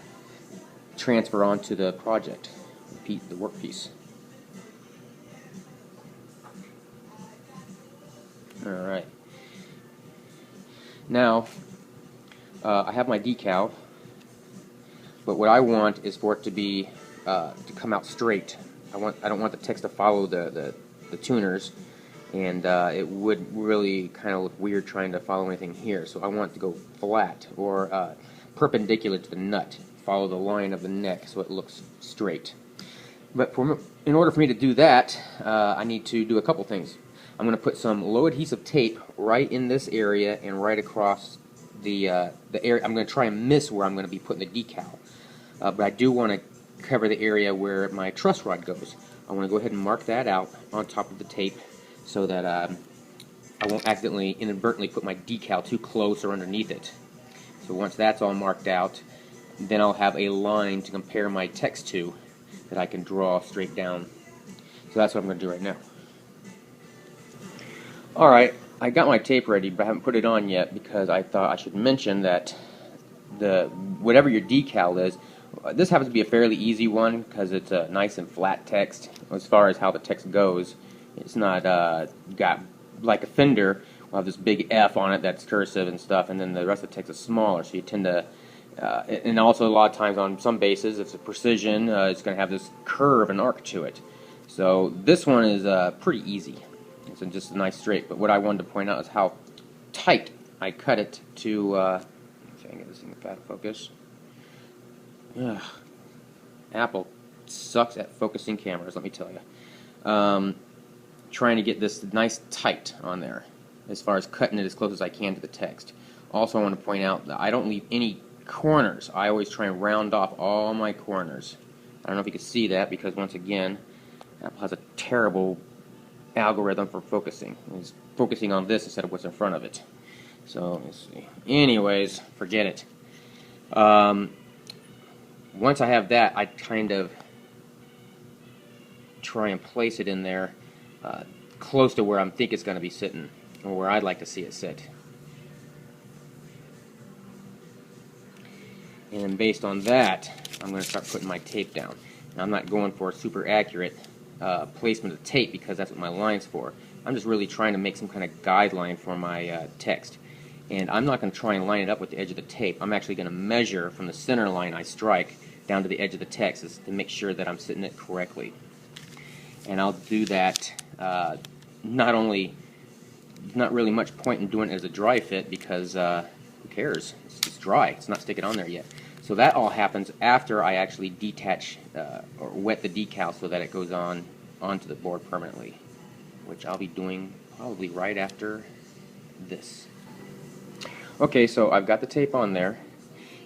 transfer onto the project, the workpiece. Alright. Now, I have my decal, but what I want is for it to be to come out straight. I don't want the text to follow the tuners and it would really kind of look weird trying to follow anything here. So I want it to go flat or perpendicular to the nut, follow the line of the neck so it looks straight. But in order for me to do that, I need to do a couple things. I'm going to put some low adhesive tape right in this area and right across the area. I'm going to try and miss where I'm going to be putting the decal. But I do want to cover the area where my truss rod goes. I want to go ahead and mark that out on top of the tape so that I won't accidentally, inadvertently put my decal too close or underneath it. So once that's all marked out, then I'll have a line to compare my text to that I can draw straight down. So that's what I'm going to do right now. Alright, I got my tape ready, but I haven't put it on yet because I thought I should mention that whatever your decal is, this happens to be a fairly easy one because it's a nice and flat text as far as how the text goes. It's not got like a Fender will have this big F on it that's cursive and stuff, and then the rest of the text is smaller, so you tend to and also a lot of times on some bases, if it's a precision, it's going to have this curve and arc to it. So this one is pretty easy. It's just a nice straight, but what I wanted to point out is how tight I cut it to, let's see if I can get this thing out of focus. Ugh. Apple sucks at focusing cameras, let me tell you. Trying to get this nice tight on there as far as cutting it as close as I can to the text. Also, I want to point out that I don't leave any corners. I always try and round off all my corners. I don't know if you can see that because, once again, Apple has a terrible algorithm for focusing. It's focusing on this instead of what's in front of it. So, let's see. Anyways, forget it. Once I have that, I kind of try and place it in there close to where I think it's going to be sitting, or where I'd like to see it sit. And based on that, I'm going to start putting my tape down. Now, I'm not going for a super accurate placement of tape because that's what my line's for. I'm just really trying to make some kind of guideline for my text. And I'm not going to try and line it up with the edge of the tape. I'm actually going to measure from the center line I strike down to the edge of the text to make sure that I'm sitting it correctly. And I'll do that not really much point in doing it as a dry fit because who cares? It's dry. It's not sticking on there yet. So that all happens after I actually detach or wet the decal so that it goes onto the board permanently, which I'll be doing probably right after this. Okay, so I've got the tape on there,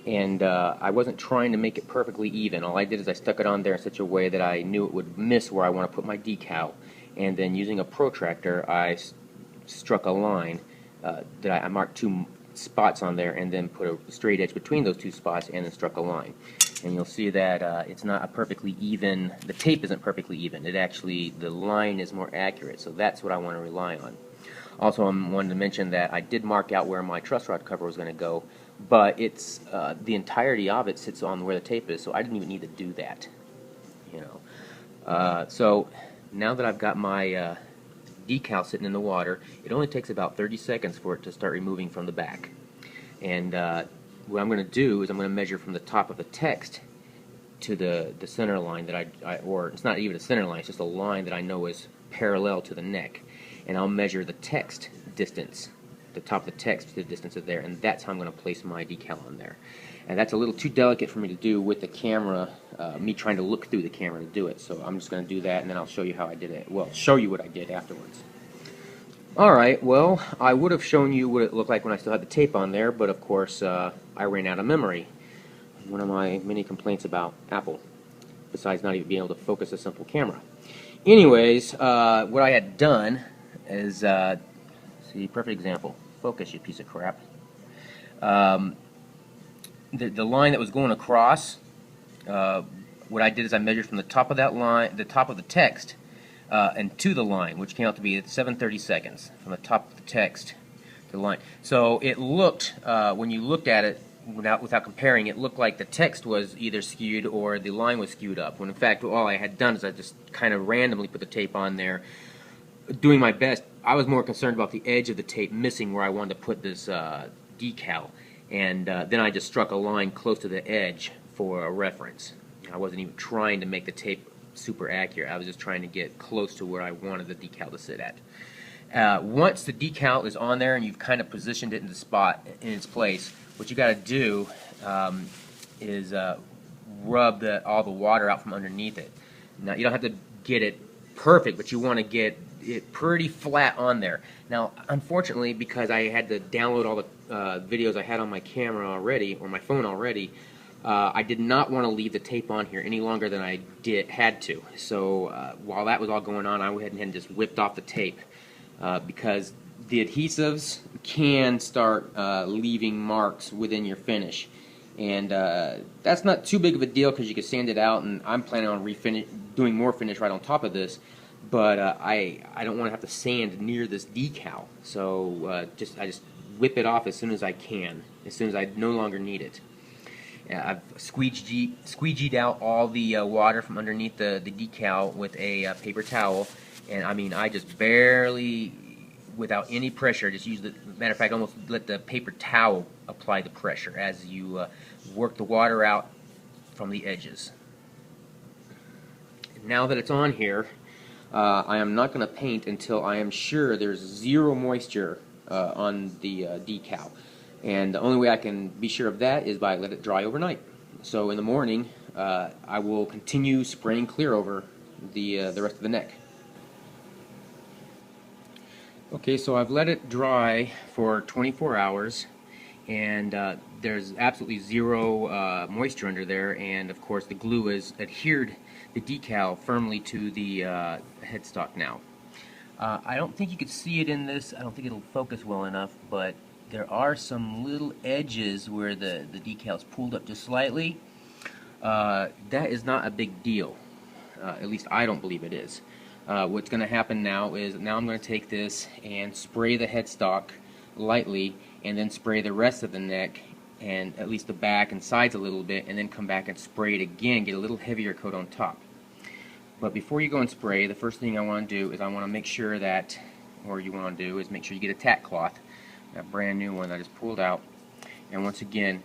and I wasn't trying to make it perfectly even. All I did is I stuck it on there in such a way that I knew it would miss where I want to put my decal, and then using a protractor I struck a line that I marked 2 spots on there and then put a straight edge between those 2 spots and then struck a line. And you'll see that it's not a perfectly even, the tape isn't perfectly even. It actually, the line is more accurate, so that's what I want to rely on. Also, I wanted to mention that I did mark out where my truss rod cover was going to go, but it's the entirety of it sits on where the tape is, so I didn't even need to do that. You know, so now that I've got my decal sitting in the water, it only takes about 30 seconds for it to start removing from the back. And what I'm going to do is I'm going to measure from the top of the text to the center line that or it's not even a center line, it's just a line that I know is parallel to the neck. And I'll measure the text distance, the top of the text to the distance of there, and that's how I'm going to place my decal on there. And that's a little too delicate for me to do with the camera, me trying to look through the camera to do it. So I'm just going to do that, and then I'll show you how I did it. Well, show you what I did afterwards. Alright, well, I would have shown you what it looked like when I still had the tape on there, but of course I ran out of memory. One of my many complaints about Apple, besides not even being able to focus a simple camera. Anyways, what I had done is, see, perfect example. Focus, you piece of crap. The line that was going across, what I did is I measured from the top of that line, the top of the text, and to the line, which came out to be 730 seconds from the top of the text to the line. So it looked, when you looked at it without comparing, it looked like the text was either skewed or the line was skewed up. When in fact all I had done is I just kind of randomly put the tape on there, doing my best. I was more concerned about the edge of the tape missing where I wanted to put this decal, and then I just struck a line close to the edge for a reference. I wasn't even trying to make the tape super accurate. I was just trying to get close to where I wanted the decal to sit at. Once the decal is on there and you've kind of positioned it in the spot in its place, what you got to do is rub all the water out from underneath it. Now you don't have to get it perfect, but you want to get it pretty flat on there. Now, unfortunately, because I had to download all the videos I had on my camera already, or my phone already, I did not want to leave the tape on here any longer than I had to. So while that was all going on, I went ahead and just whipped off the tape because the adhesives can start leaving marks within your finish. And that's not too big of a deal because you can sand it out, and I'm planning on doing more finish right on top of this. But I don't want to have to sand near this decal, so I just whip it off as soon as I can, as soon as I no longer need it. I've squeegeed out all the water from underneath the decal with a paper towel, and I mean I just barely, without any pressure, just use the, matter of fact, almost let the paper towel apply the pressure as you work the water out from the edges. Now that it's on here, I am not going to paint until I am sure there's zero moisture on the decal. And the only way I can be sure of that is by let it dry overnight. So in the morning, I will continue spraying clear over the rest of the neck. Okay, so I've let it dry for 24 hours, and there's absolutely zero moisture under there, and of course the glue has adhered the decal firmly to the headstock now. I don't think you could see it in this, I don't think it'll focus well enough, but there are some little edges where the decal's pulled up just slightly. That is not a big deal, at least I don't believe it is. What's going to happen now is I'm going to take this and spray the headstock lightly, and then spray the rest of the neck, and at least the back and sides a little bit, and then come back and spray it again, get a little heavier coat on top. But before you go and spray, the first thing I want to do is I want to make sure that, or you want to do is make sure you get a tack cloth, a brand new one that I just pulled out, and once again,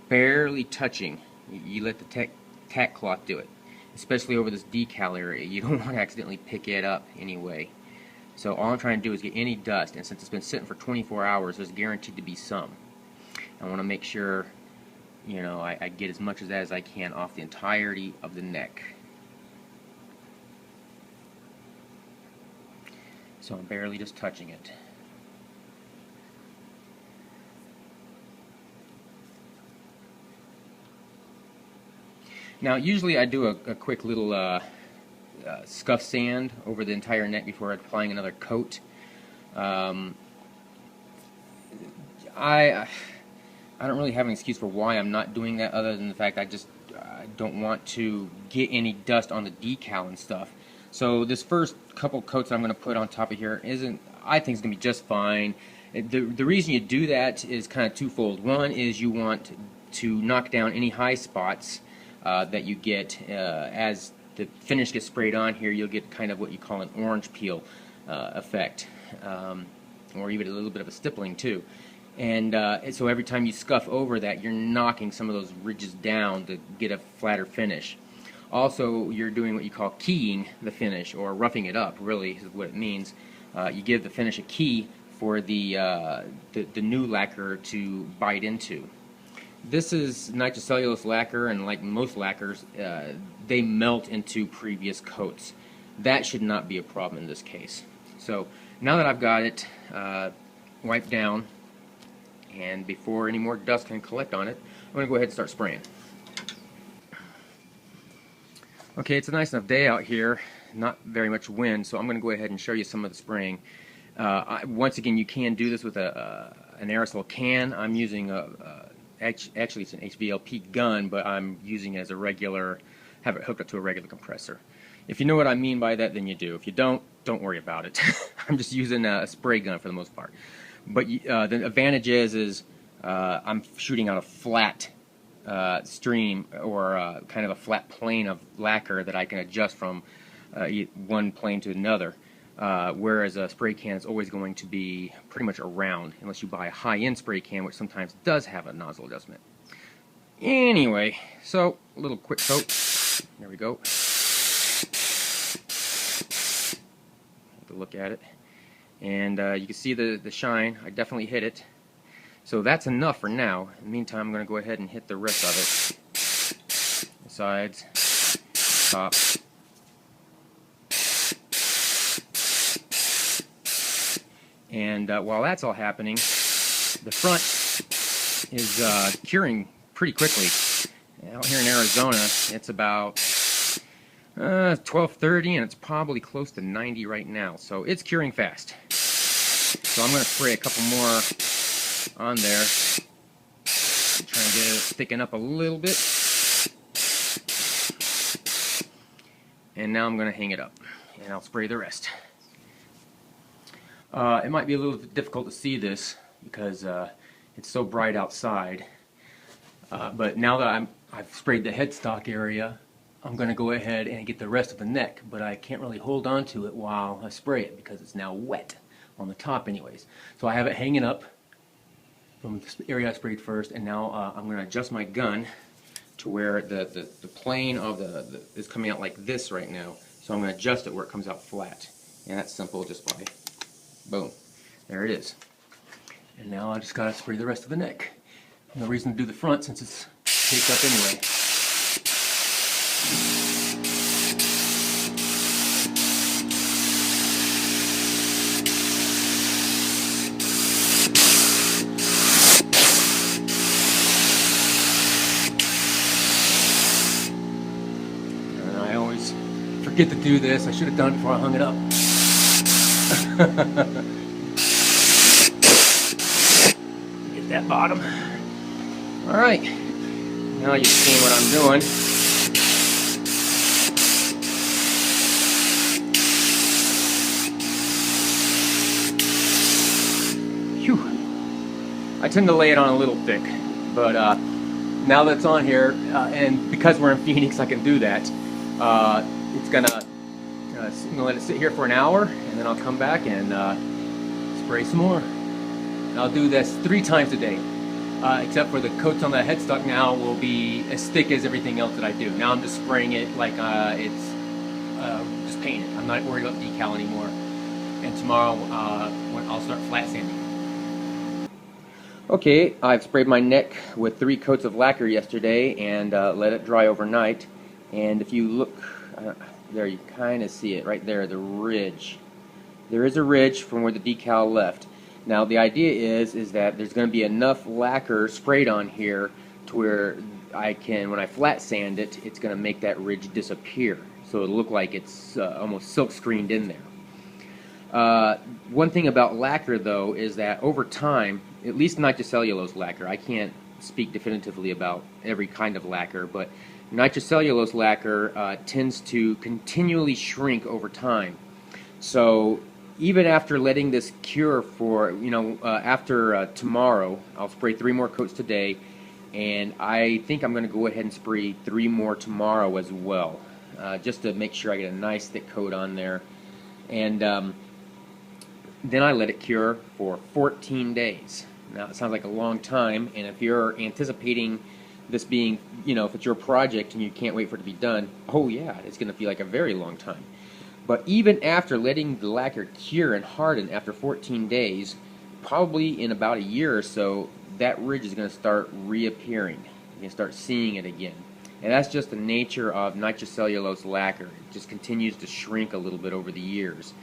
barely touching, you let the tack cloth do it, especially over this decal area. You don't want to accidentally pick it up anyway. So all I'm trying to do is get any dust, and since it's been sitting for 24 hours, there's guaranteed to be some. I want to make sure, you know, I get as much of that as I can off the entirety of the neck. So I'm barely just touching it. Now usually I do a quick little scuff sand over the entire neck before applying another coat. I don't really have an excuse for why I'm not doing that, other than the fact I don't want to get any dust on the decal and stuff. So this first couple coats I'm going to put on top of here I think is going to be just fine. The reason you do that is kind of twofold. One is you want to knock down any high spots that you get as the finish gets sprayed on here. You'll get kind of what you call an orange peel effect, or even a little bit of a stippling too. And so every time you scuff over that, you're knocking some of those ridges down to get a flatter finish. Also, you're doing what you call keying the finish, or roughing it up, really is what it means. You give the finish a key for the new lacquer to bite into. This is nitrocellulose lacquer, and like most lacquers, they melt into previous coats. That should not be a problem in this case. So now that I've got it wiped down, and before any more dust can collect on it, I'm going to go ahead and start spraying. Okay, it's a nice enough day out here, not very much wind, so I'm going to go ahead and show you some of the spraying. Once again, you can do this with an aerosol can. I'm using actually it's an HVLP gun, but I'm using it as a regular, have it hooked up to a regular compressor. If you know what I mean by that, then you do. If you don't worry about it. I'm just using a spray gun for the most part. But the advantage is I'm shooting out a flat stream, or kind of a flat plane of lacquer that I can adjust from one plane to another. Whereas a spray can is always going to be pretty much around, unless you buy a high-end spray can, which sometimes does have a nozzle adjustment. Anyway, so a little quick coat. There we go. Have to look at it. And you can see the shine. I definitely hit it. So that's enough for now. In the meantime, I'm going to go ahead and hit the rest of it. The sides, top. And while that's all happening, the front is curing pretty quickly. Out here in Arizona, it's about 12:30, and it's probably close to 90 right now. So it's curing fast. So I'm going to spray a couple more on there. Try and get it thicken up a little bit. And now I'm going to hang it up, and I'll spray the rest. It might be a little bit difficult to see this because it's so bright outside. But now that I've sprayed the headstock area, I'm going to go ahead and get the rest of the neck. But I can't really hold on to it while I spray it because it's now wet on the top anyways. So I have it hanging up from the area I sprayed first, and now I'm going to adjust my gun to where the plane of the is coming out like this right now. So I'm going to adjust it where it comes out flat. And that's simple, just by boom. There it is. And now I just got to spray the rest of the neck. No reason to do the front since it's taped up anyway. And I always forget to do this. I should have done it before I hung it up. Get that bottom. Alright, now you've seen what I'm doing. Phew. I tend to lay it on a little thick, but now that it's on here, and because we're in Phoenix, I can do that. It's gonna I'm gonna let it sit here for an hour, and then I'll come back and spray some more. And I'll do this 3 times a day. Except for the coats on the headstock now will be as thick as everything else that I do. Now I'm just spraying it like it's just painted. I'm not worried about decal anymore. And tomorrow when I'll start flat sanding. Okay, I've sprayed my neck with 3 coats of lacquer yesterday and let it dry overnight. And if you look there, you kind of see it right there, the ridge. There is a ridge from where the decal left. Now the idea is that there's going to be enough lacquer sprayed on here to where I can, when I flat sand it, it's going to make that ridge disappear. So it'll look like it's almost silk screened in there. One thing about lacquer though is that over time, at least nitrocellulose lacquer, I can't speak definitively about every kind of lacquer, but nitrocellulose lacquer tends to continually shrink over time. So even after letting this cure for, after tomorrow, I'll spray 3 more coats today, and I think I'm going to go ahead and spray 3 more tomorrow as well, just to make sure I get a nice thick coat on there. And then I let it cure for 14 days. Now it sounds like a long time, and if you're anticipating this being, if it's your project and you can't wait for it to be done, oh yeah, it's going to feel like a very long time. But even after letting the lacquer cure and harden after 14 days, probably in about a year or so, that ridge is going to start reappearing. You're going to start seeing it again. And that's just the nature of nitrocellulose lacquer. It just continues to shrink a little bit over the years.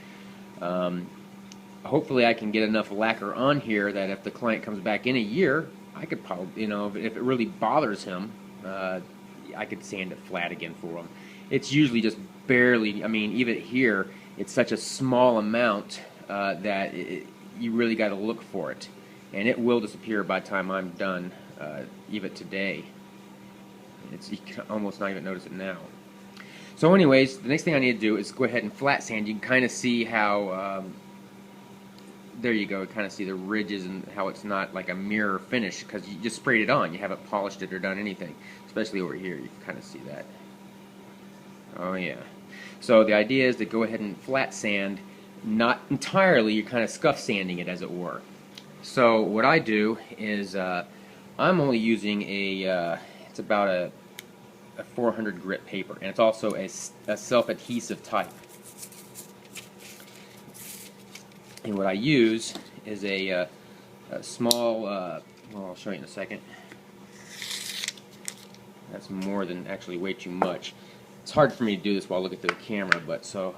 Hopefully I can get enough lacquer on here that if the client comes back in a year, I could probably, if it really bothers him, I could sand it flat again for him. It's usually just barely, even here, it's such a small amount that you really got to look for it. And it will disappear by the time I'm done, even today. You can almost not even notice it now. So anyways, the next thing I need to do is go ahead and flat sand. You can kind of see how, there you go, you kind of see the ridges and how it's not like a mirror finish because you just sprayed it on. You haven't polished it or done anything, especially over here. You can kind of see that. Oh yeah. So the idea is to go ahead and flat sand, not entirely, you're kind of scuff sanding it as it were. So what I do is I'm only using it's about a 400 grit paper, and it's also a self-adhesive type. And what I use is a small, well, I'll show you in a second. That's more than actually way too much. It's hard for me to do this while looking through the camera, but so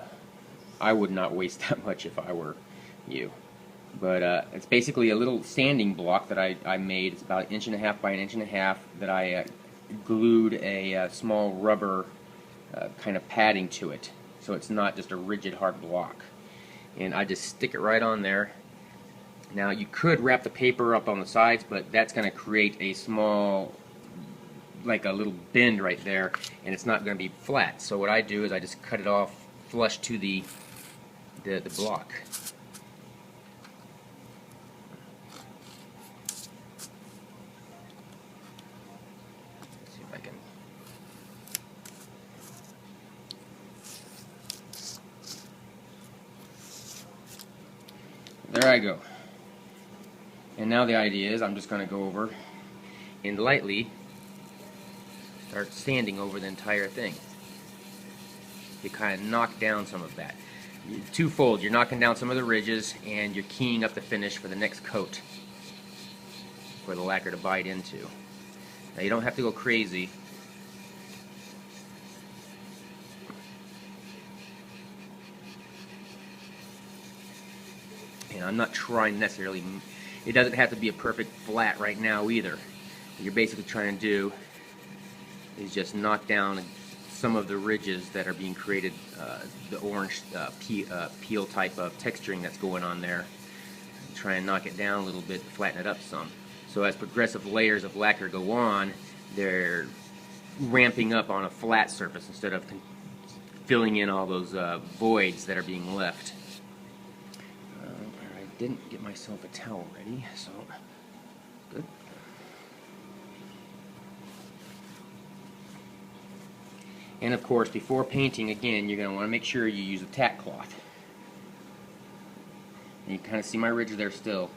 I would not waste that much if I were you. But it's basically a little sanding block that I made. It's about 1.5 inches by 1.5 inches that I glued a small rubber kind of padding to it, so it's not just a rigid hard block. And I just stick it right on there. Now you could wrap the paper up on the sides, but that's going to create a small, like a little bend right there, and it's not going to be flat. So what I do is I just cut it off flush to the block. Let's see if I can. There I go. And now the idea is I'm just going to go over and lightly start sanding over the entire thing. You kind of knock down some of that. Twofold, you're knocking down some of the ridges and you're keying up the finish for the next coat for the lacquer to bite into. Now you don't have to go crazy. And I'm not trying necessarily, it doesn't have to be a perfect flat right now either. What you're basically trying to do is just knock down some of the ridges that are being created, the orange peel type of texturing that's going on there. Try and knock it down a little bit, flatten it up some. So as progressive layers of lacquer go on, they're ramping up on a flat surface instead of filling in all those voids that are being left. I didn't get myself a towel ready, so good. And of course, before painting, again, you're going to want to make sure you use a tack cloth. And you kind of see my ridge there still.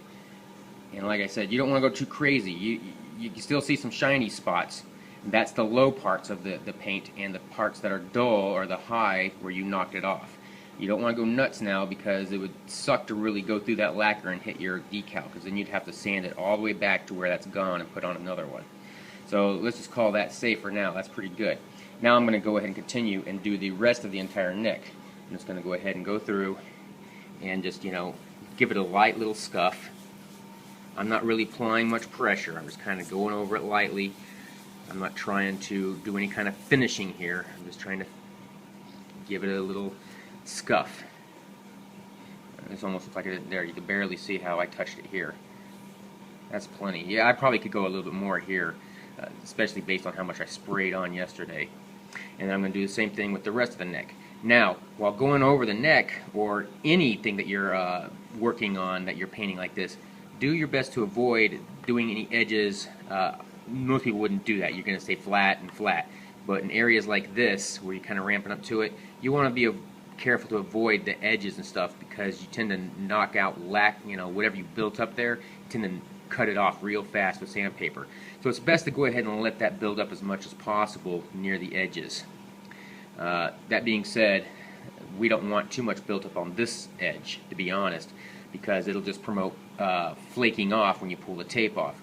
And like I said, you don't want to go too crazy. You can still see some shiny spots. That's the low parts of the paint, and the parts that are dull are the high where you knocked it off. You don't want to go nuts now because it would suck to really go through that lacquer and hit your decal, because then you'd have to sand it all the way back to where that's gone and put on another one. So let's just call that safe for now. That's pretty good. Now I'm going to go ahead and continue and do the rest of the entire neck. I'm just going to go ahead and go through and just, give it a light little scuff. I'm not really applying much pressure. I'm just kind of going over it lightly. I'm not trying to do any kind of finishing here. I'm just trying to give it a little scuff. It's almost looks like it there. You can barely see how I touched it here. That's plenty. Yeah, I probably could go a little bit more here, especially based on how much I sprayed on yesterday. And I'm going to do the same thing with the rest of the neck. Now, while going over the neck, or anything that you're working on that you're painting like this, do your best to avoid doing any edges. Most people wouldn't do that. You're going to stay flat and flat. But in areas like this, where you're kind of ramping up to it, you want to be careful to avoid the edges and stuff, because you tend to knock out whatever you built up there, you tend to cut it off real fast with sandpaper. So it's best to go ahead and let that build up as much as possible near the edges. That being said, we don't want too much built up on this edge, to be honest, because it'll just promote flaking off when you pull the tape off.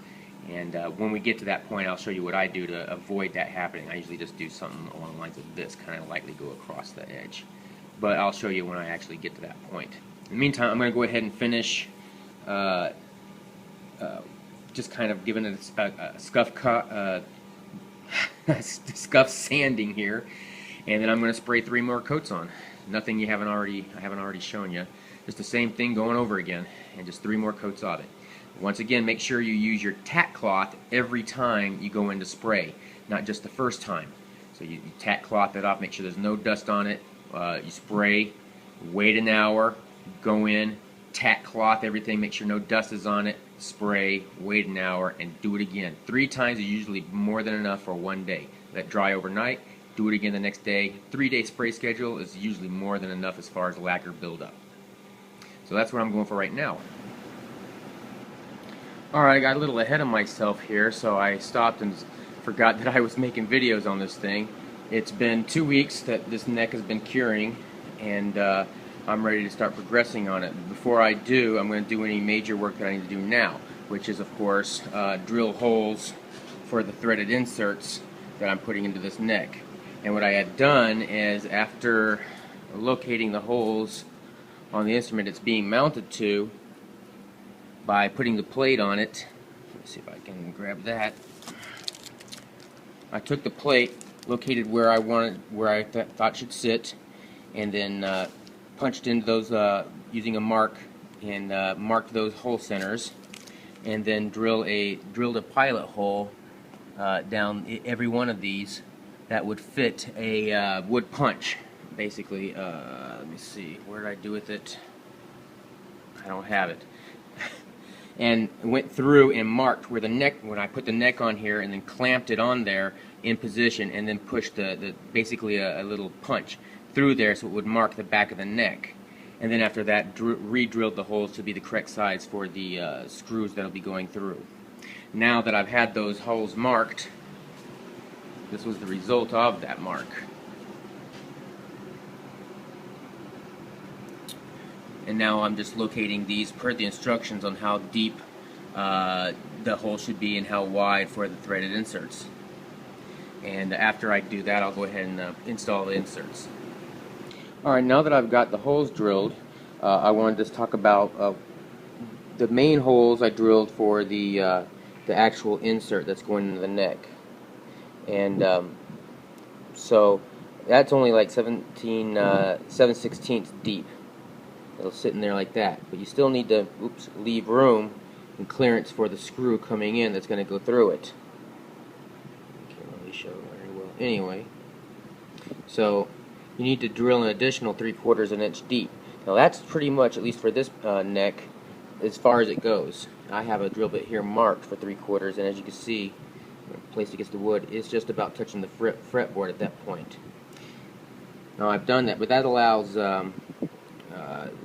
And when we get to that point, I'll show you what I do to avoid that happening. I usually just do something along the lines of this, kind of lightly go across the edge. But I'll show you when I actually get to that point. In the meantime, I'm going to go ahead and finish just kind of giving it a scuff sanding here, and then I'm going to spray 3 more coats on. Nothing I haven't already shown you. Just the same thing going over again, and just 3 more coats of it. Once again, make sure you use your tack cloth every time you go in to spray, not just the first time. So you tack cloth it off, make sure there's no dust on it. You spray, wait an hour, go in, tack cloth everything, make sure no dust is on it, spray, wait an hour, and do it again. 3 times is usually more than enough for one day. Let dry overnight, do it again the next day. 3-day spray schedule is usually more than enough as far as lacquer buildup. So that's what I'm going for right now. Alright, I got a little ahead of myself here, so I stopped and forgot that I was making videos on this thing. It's been 2 weeks that this neck has been curing, and I'm ready to start progressing on it. Before I do, I'm going to do any major work that I need to do now, which is, of course, drill holes for the threaded inserts that I'm putting into this neck. And what I had done is, after locating the holes on the instrument it's being mounted to, by putting the plate on it, let's see if I can grab that. I took the plate, located where I wanted, where I thought should sit, and then punched into those using a mark, and marked those hole centers, and then drilled a pilot hole down every one of these that would fit a wood punch, basically. Let me see, where did I do with it? I don't have it. And went through and marked where the neck, when I put the neck on here, and then clamped it on there in position, and then pushed basically a little punch through there so it would mark the back of the neck. And then after that, re-drilled the holes to be the correct size for the screws that will be going through. Now that I've had those holes marked, this was the result of that mark. And now I'm just locating these per the instructions on how deep the hole should be and how wide for the threaded inserts. And after I do that, I'll go ahead and install the inserts. Alright, now that I've got the holes drilled, I want to just talk about the main holes I drilled for the actual insert that's going into the neck. And so that's only like 7/16 deep. It'll sit in there like that, but you still need to leave room and clearance for the screw coming in that's going to go through it. Can't really show very well. Anyway, so you need to drill an additional 3/4 inch deep. Now that's pretty much, at least for this neck, as far as it goes. I have a drill bit here marked for 3/4, and as you can see, placed against the wood, it's just about touching the fretboard at that point. Now I've done that, but that allows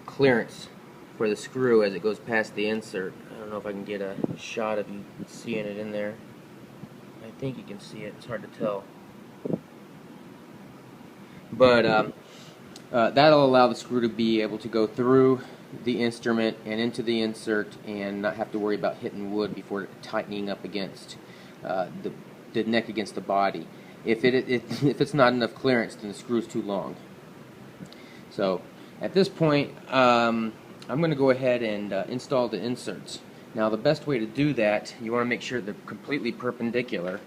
clearance for the screw as it goes past the insert. I don't know if I can get a shot of you seeing it in there. I think you can see it. It's hard to tell. But that'll allow the screw to be able to go through the instrument and into the insert and not have to worry about hitting wood before tightening up against the neck against the body. If it's not enough clearance, then the screw's too long. So at this point, I'm going to go ahead and install the inserts. Now the best way to do that, you want to make sure they're completely perpendicular,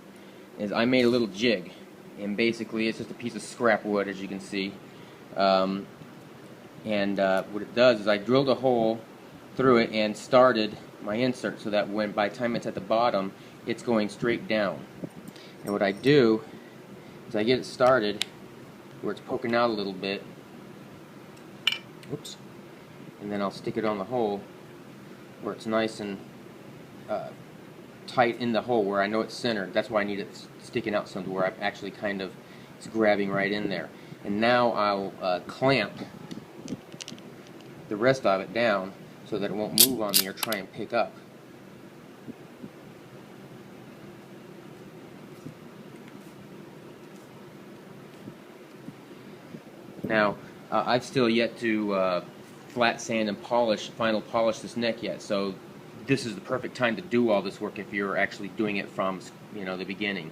is I made a little jig, and basically it's just a piece of scrap wood, as you can see. What it does is I drilled a hole through it and started my insert so that when by the time it's at the bottom, it's going straight down. And what I do is I get it started where it's poking out a little bit. Oops. And then I'll stick it on the hole where it's nice and tight in the hole where I know it's centered. That's why I need it sticking out some to where I'm actually kind of, it's grabbing right in there. And now I'll clamp the rest of it down so that it won't move on me or try and pick up. Now, I've still yet to flat sand and final polish this neck yet, so this is the perfect time to do all this work if you're actually doing it from, the beginning.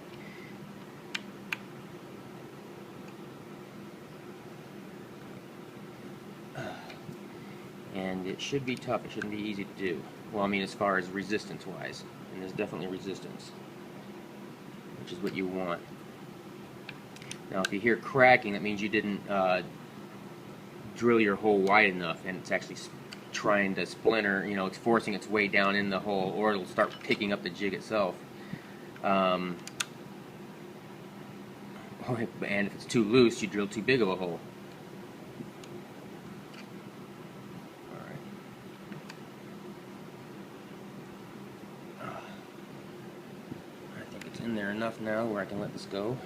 And it should be tough. It shouldn't be easy to do. Well, I mean, as far as resistance-wise, and there's definitely resistance, which is what you want. Now, if you hear cracking, that means you didn't drill your hole wide enough, and it's actually trying to splinter. It's forcing its way down in the hole, or it'll start picking up the jig itself. And if it's too loose, you drill too big of a hole. I think it's in there enough now where I can let this go.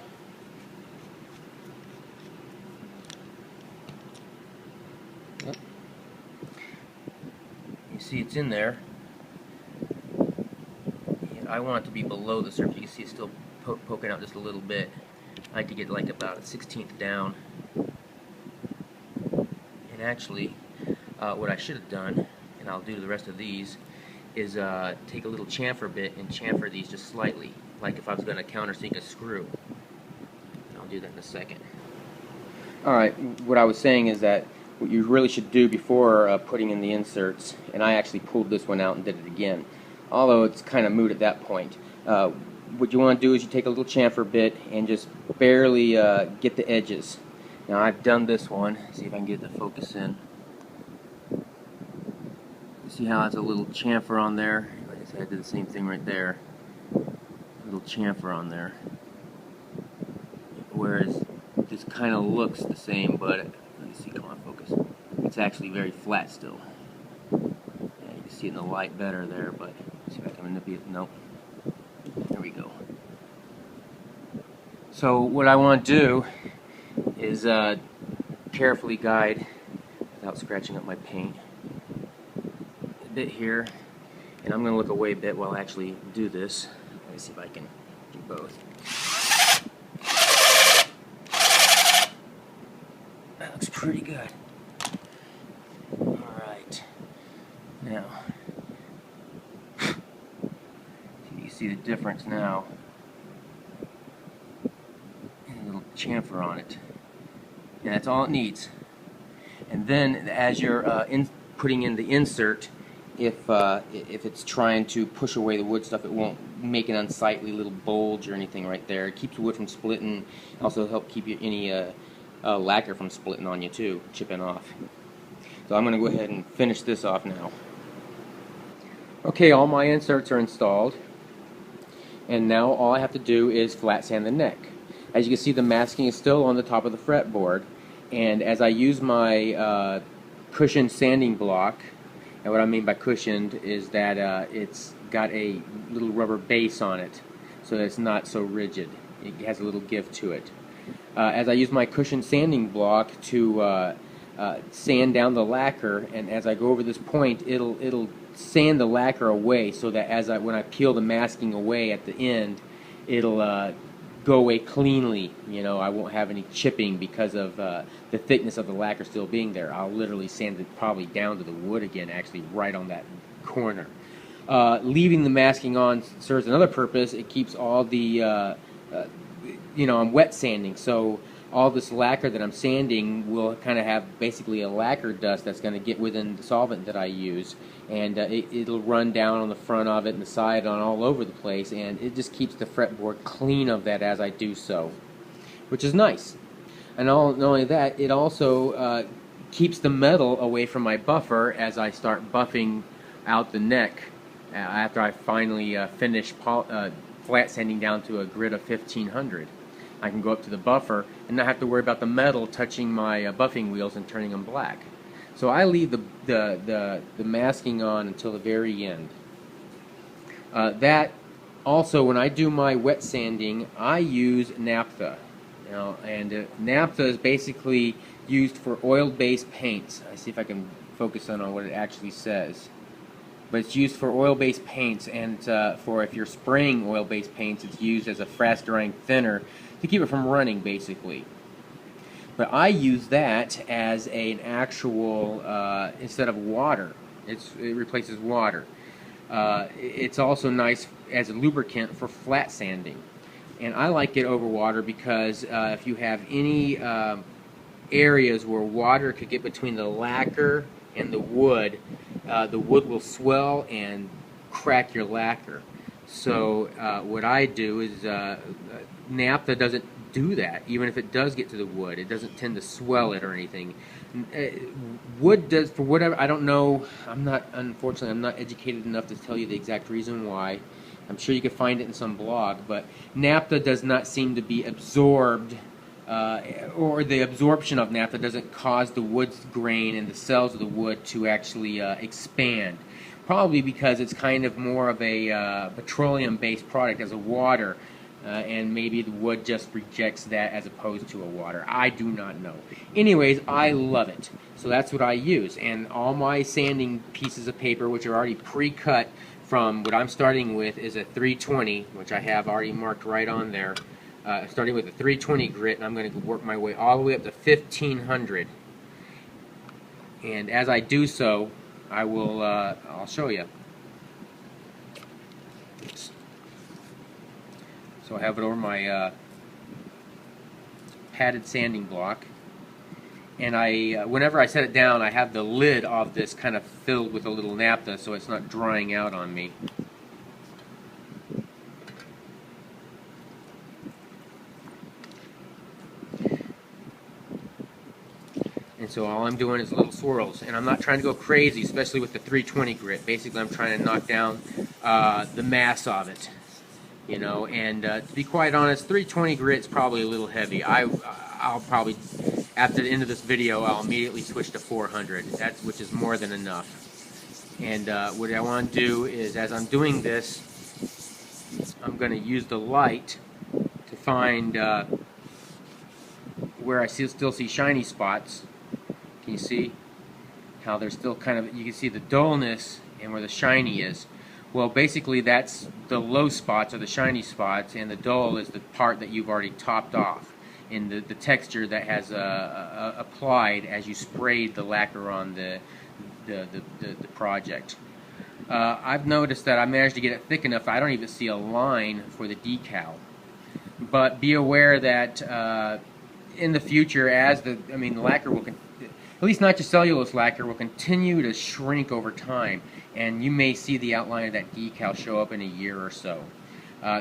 Yep. You see it's in there. And I want it to be below the surface. You can see it's still poking out just a little bit. I like to get like about a 1/16 down. And actually, what I should have done, and I'll do the rest of these, is take a little chamfer bit and chamfer these just slightly, like if I was going to countersink a screw. I'll do that in a second. Alright, what I was saying is that what you really should do before putting in the inserts, and I actually pulled this one out and did it again, although it's kind of moot at that point. What you want to do is you take a little chamfer bit and just barely get the edges. Now I've done this one. See if I can get the focus in. See how it's a little chamfer on there? Like I said, I did the same thing right there. A little chamfer on there. Whereas this kind of looks the same, but let me see, come on, focus. It's actually very flat still. Yeah, you can see it in the light better there, but see if I can manipulate. Nope. There we go. So what I want to do is carefully guide, without scratching up my paint, a bit here, and I'm going to look away a bit while I actually do this. Let me see if I can do both. That looks pretty good. Alright, now you see the difference now. And a little chamfer on it. And that's all it needs. And then as you're putting in the insert, if it's trying to push away the wood stuff, it won't make an unsightly little bulge or anything right there. It keeps the wood from splitting. Also help keep any lacquer from splitting on you too, chipping off. So I'm going to go ahead and finish this off now. Okay, all my inserts are installed, and now all I have to do is flat sand the neck. As you can see, the masking is still on the top of the fretboard, and as I use my cushioned sanding block, and what I mean by cushioned is that it's got a little rubber base on it, so that it's not so rigid. It has a little give to it. As I use my cushioned sanding block to sand down the lacquer, and as I go over this point, it'll sand the lacquer away, so that when I peel the masking away at the end, it'll go away cleanly. You know, I won't have any chipping because of the thickness of the lacquer still being there. I'll literally sand it probably down to the wood again, actually right on that corner. Leaving the masking on serves another purpose. It keeps all the I'm wet sanding, so all this lacquer that I'm sanding will kind of have basically a lacquer dust that's going to get within the solvent that I use, and it'll run down on the front of it and the side and all over the place, and it just keeps the fretboard clean of that as I do so, which is nice. And not only that, it also keeps the metal away from my buffer as I start buffing out the neck after I finally finish flat sanding down to a grit of 1500. I can go up to the buffer and not have to worry about the metal touching my buffing wheels and turning them black. So I leave the masking on until the very end. That also, when I do my wet sanding, I use naphtha. And naphtha is basically used for oil-based paints. I see if I can focus on what it actually says. But it's used for oil-based paints, and for if you're spraying oil-based paints, it's used as a fast-drying thinner to keep it from running, basically. But I use that as an actual, instead of water. It replaces water. It's also nice as a lubricant for flat sanding. And I like it over water because if you have any areas where water could get between the lacquer and the wood will swell and crack your lacquer. So what I do is naphtha doesn't do that. Even if it does get to the wood, it doesn't tend to swell it or anything. Wood does, for whatever, I don't know. Unfortunately, I'm not educated enough to tell you the exact reason why. I'm sure you could find it in some blog, but naphtha does not seem to be absorbed, or the absorption of naphtha doesn't cause the wood's grain and the cells of the wood to actually expand. Probably because it's kind of more of a petroleum-based product as a water, and maybe the wood just rejects that as opposed to a water. I do not know. Anyways, I love it. So that's what I use. And all my sanding pieces of paper, which are already pre-cut from what I'm starting with, is a 320, which I have already marked right on there. Starting with a 320 grit, and I'm going to work my way all the way up to 1500. And as I do so, I'll show you. So I have it over my padded sanding block, and whenever I set it down, I have the lid of this kind of filled with a little naphtha so it's not drying out on me. And so all I'm doing is little swirls, and I'm not trying to go crazy, especially with the 320 grit. Basically, I'm trying to knock down the mass of it, you know. And to be quite honest, 320 grit's probably a little heavy. I'll probably, after the end of this video, I'll immediately switch to 400, which is more than enough. And what I want to do is, as I'm doing this, I'm going to use the light to find where I still see shiny spots. Can you see how there's still kind of, you can see the dullness and where the shiny is. Well, basically that's the low spots or the shiny spots, and the dull is the part that you've already topped off, and the texture that has applied as you sprayed the lacquer on the project. I've noticed that I managed to get it thick enough I don't even see a line for the decal. But be aware that in the future, as the lacquer will, at least nitrocellulose lacquer, will continue to shrink over time, and you may see the outline of that decal show up in a year or so.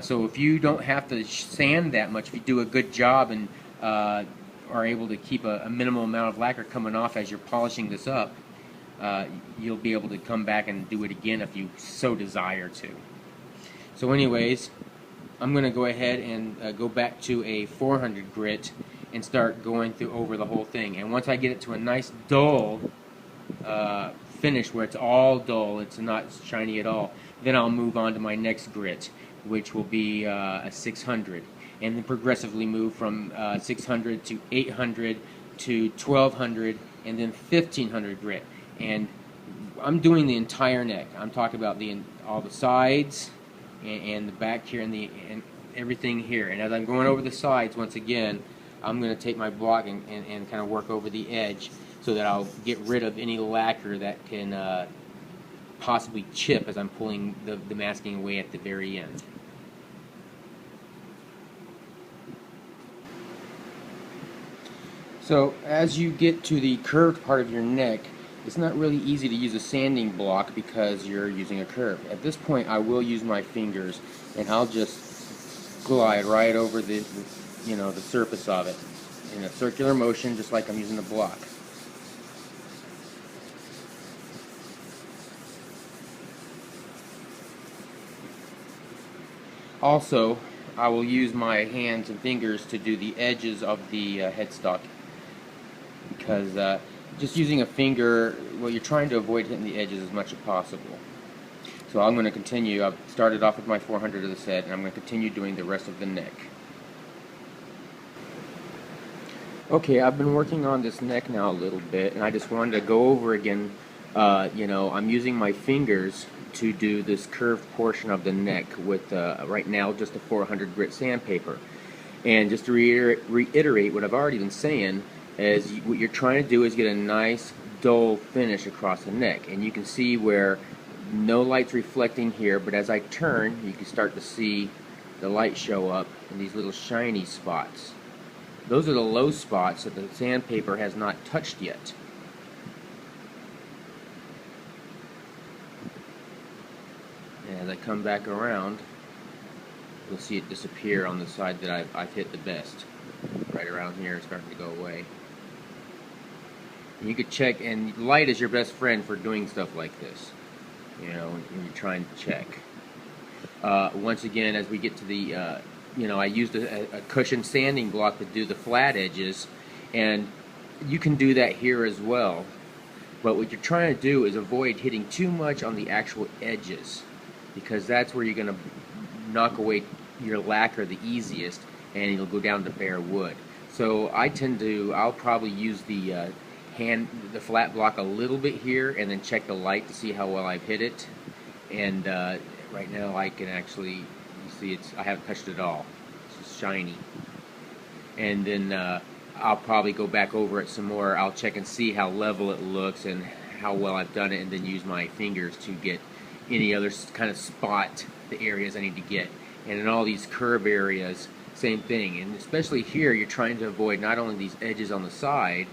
So if you don't have to sand that much, if you do a good job and are able to keep a minimal amount of lacquer coming off as you're polishing this up, you'll be able to come back and do it again if you so desire to. So anyways, I'm going to go ahead and go back to a 400 grit and start going over the whole thing. And once I get it to a nice dull finish where it's all dull, it's not shiny at all, then I'll move on to my next grit, which will be a 600, and then progressively move from 600 to 800 to 1200 and then 1500 grit. And I'm doing the entire neck. I'm talking about all the sides and the back here and everything here. And as I'm going over the sides, once again, I'm going to take my block and kind of work over the edge so that I'll get rid of any lacquer that can possibly chip as I'm pulling the masking away at the very end. So as you get to the curved part of your neck, it's not really easy to use a sanding block because you're using a curve. At this point, I will use my fingers, and I'll just glide right over the surface of it in a circular motion, just like I'm using a block. Also, I will use my hands and fingers to do the edges of the headstock, because just using a finger, well, you're trying to avoid hitting the edges as much as possible. So I'm going to continue. I've started off with my 400 of the set, and I'm going to continue doing the rest of the neck. Okay, I've been working on this neck now a little bit, and I just wanted to go over again, I'm using my fingers to do this curved portion of the neck with, right now, just a 400 grit sandpaper. And just to reiterate what I've already been saying, is what you're trying to do is get a nice dull finish across the neck. And you can see where no light's reflecting here, but as I turn, you can start to see the light show up in these little shiny spots. Those are the low spots that the sandpaper has not touched yet. And as I come back around, you'll see it disappear on the side that I've hit the best. Right around here, it's starting to go away. And you could check, and light is your best friend for doing stuff like this, when you're trying to check. Once again, as we get to the, I used a cushion sanding block to do the flat edges, and you can do that here as well. But what you're trying to do is avoid hitting too much on the actual edges, because that's where you're going to knock away your lacquer the easiest, and it'll go down to bare wood. So I'll probably use the flat block a little bit here, and then check the light to see how well I've hit it. And right now I can actually, you see, I haven't touched it at all. It's just shiny. And then I'll probably go back over it some more. I'll check and see how level it looks and how well I've done it, and then use my fingers to get any other kind of spot the areas I need to get. And in all these curve areas, same thing. And especially here, you're trying to avoid not only these edges on the side,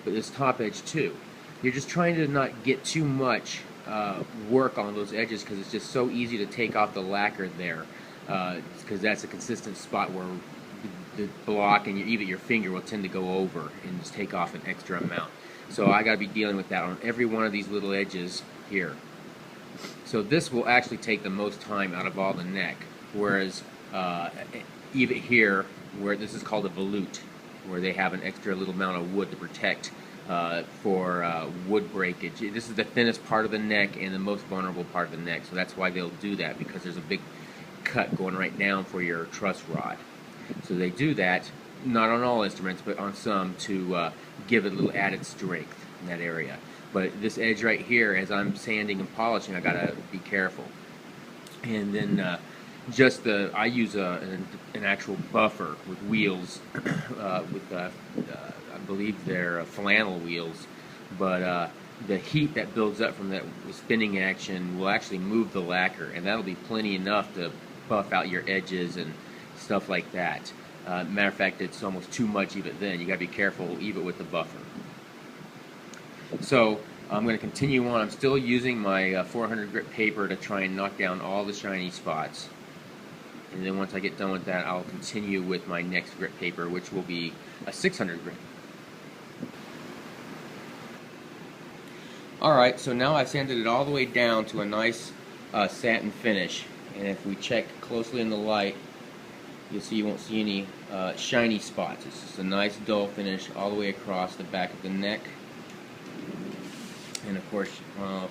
but this top edge too. You're just trying to not get too much work on those edges, because it's just so easy to take off the lacquer there, because that's a consistent spot where the block and even your finger will tend to go over and just take off an extra amount. So I got to be dealing with that on every one of these little edges here. So this will actually take the most time out of all the neck, whereas even here, where this is called a volute, where they have an extra little amount of wood to protect for wood breakage. This is the thinnest part of the neck and the most vulnerable part of the neck, so that's why they'll do that, because there's a big cut going right down for your truss rod. So they do that, not on all instruments, but on some, to give it a little added strength in that area. But this edge right here, as I'm sanding and polishing, I gotta be careful. And then I use an actual buffer with wheels, I believe they're flannel wheels, but the heat that builds up from that spinning action will actually move the lacquer, and that'll be plenty enough to buff out your edges and stuff like that. Matter of fact, it's almost too much even then. You got to be careful even with the buffer. So I'm going to continue on. I'm still using my 400 grit paper to try and knock down all the shiny spots. And then once I get done with that, I'll continue with my next grit paper, which will be a 600 grit. Alright, so now I've sanded it all the way down to a nice satin finish. And if we check closely in the light, you'll see you won't see any shiny spots. It's just a nice dull finish all the way across the back of the neck, and of course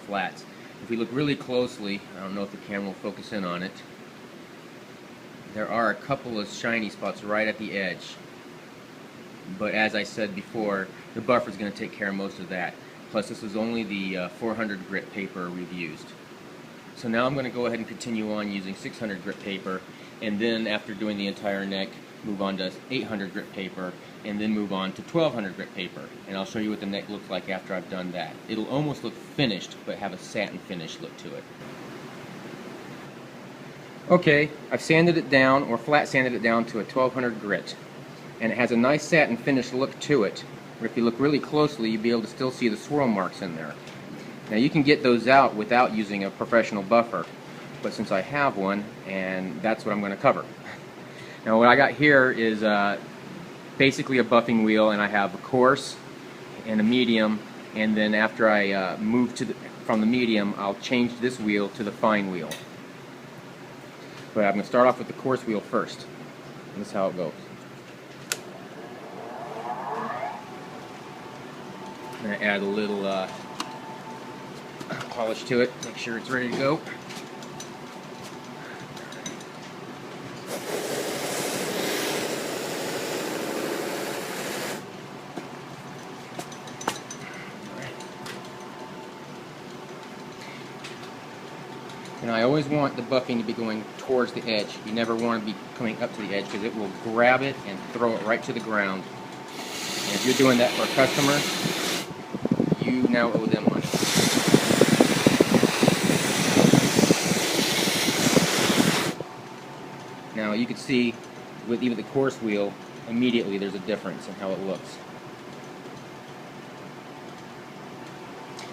flats. If we look really closely, I don't know if the camera will focus in on it, there are a couple of shiny spots right at the edge, but as I said before, the buffer is going to take care of most of that. Plus this is only the 400 grit paper we've used. So now I'm going to go ahead and continue on using 600 grit paper, and then after doing the entire neck, move on to 800 grit paper, and then move on to 1200 grit paper. And I'll show you what the neck looks like after I've done that. It'll almost look finished, but have a satin finish look to it. Okay, I've sanded it down, or flat sanded it down to a 1200 grit, and it has a nice satin finish look to it. But if you look really closely, you'll be able to still see the swirl marks in there. Now you can get those out without using a professional buffer, but since I have one, and that's what I'm going to cover. Now what I got here is basically a buffing wheel, and I have a coarse and a medium, and then after I move from the medium, I'll change this wheel to the fine wheel. But I'm going to start off with the coarse wheel first, and this is how it goes. I'm going to add a little polish to it, make sure it's ready to go. And I always want the buffing to be going towards the edge. You never want to be coming up to the edge, because it will grab it and throw it right to the ground. And if you're doing that for a customer, you now owe them money. Now you can see with even the coarse wheel, immediately there's a difference in how it looks.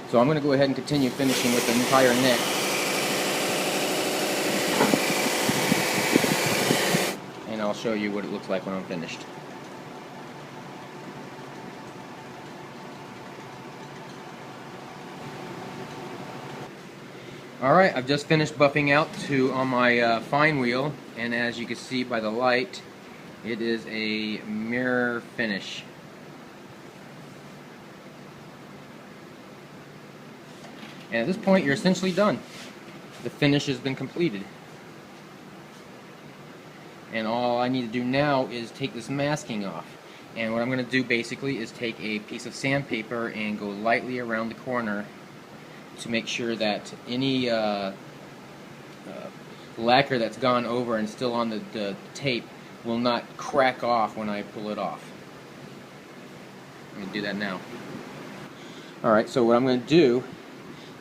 So I'm going to go ahead and continue finishing with the entire neck. And I'll show you what it looks like when I'm finished. Alright, I've just finished buffing out on my fine wheel, and as you can see by the light, it is a mirror finish. And at this point, you're essentially done. The finish has been completed. And all I need to do now is take this masking off. And what I'm going to do basically is take a piece of sandpaper and go lightly around the corner to make sure that any lacquer that's gone over and still on the tape will not crack off when I pull it off. I'm going to do that now. Alright, so what I'm going to do,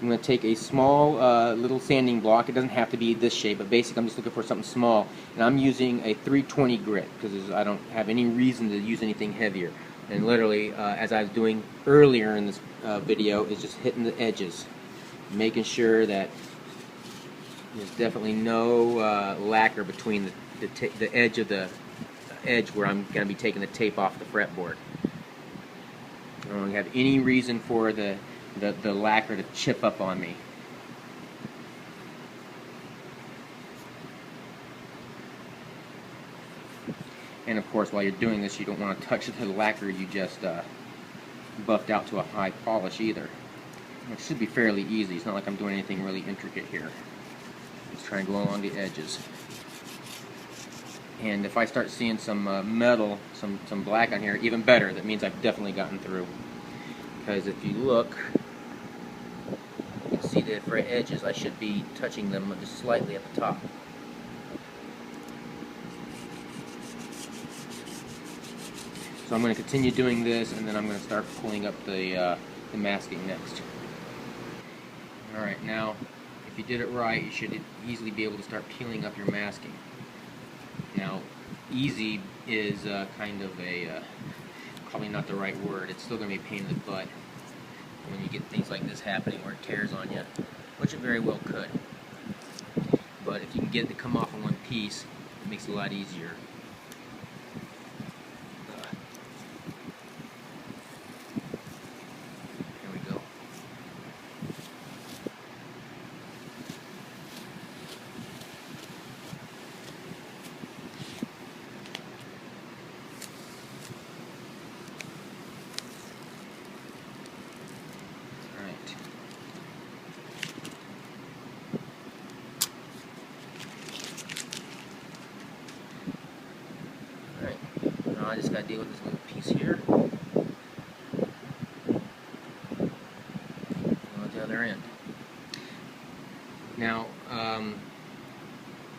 I'm going to take a small little sanding block. It doesn't have to be this shape, but basically I'm just looking for something small. And I'm using a 320 grit because I don't have any reason to use anything heavier. And literally, as I was doing earlier in this video, is just hitting the edges, making sure that there's definitely no lacquer between the edge of the edge where I'm going to be taking the tape off the fretboard. I don't have any reason for the lacquer to chip up on me. And of course, while you're doing this, you don't want to touch the lacquer you just buffed out to a high polish either. It should be fairly easy. It's not like I'm doing anything really intricate here. Just trying to go along the edges. And if I start seeing some metal, some black on here, even better. That means I've definitely gotten through. Because if you look, you can see the fret edges. I should be touching them just slightly at the top. So I'm going to continue doing this, and then I'm going to start pulling up the masking next. Alright, now, if you did it right, you should easily be able to start peeling up your masking. Now, easy is kind of a, probably not the right word. It's still going to be a pain in the butt when you get things like this happening where it tears on you, which it very well could. But if you can get it to come off in one piece, it makes it a lot easier. I just got to deal with this little piece here. On the other end. Now,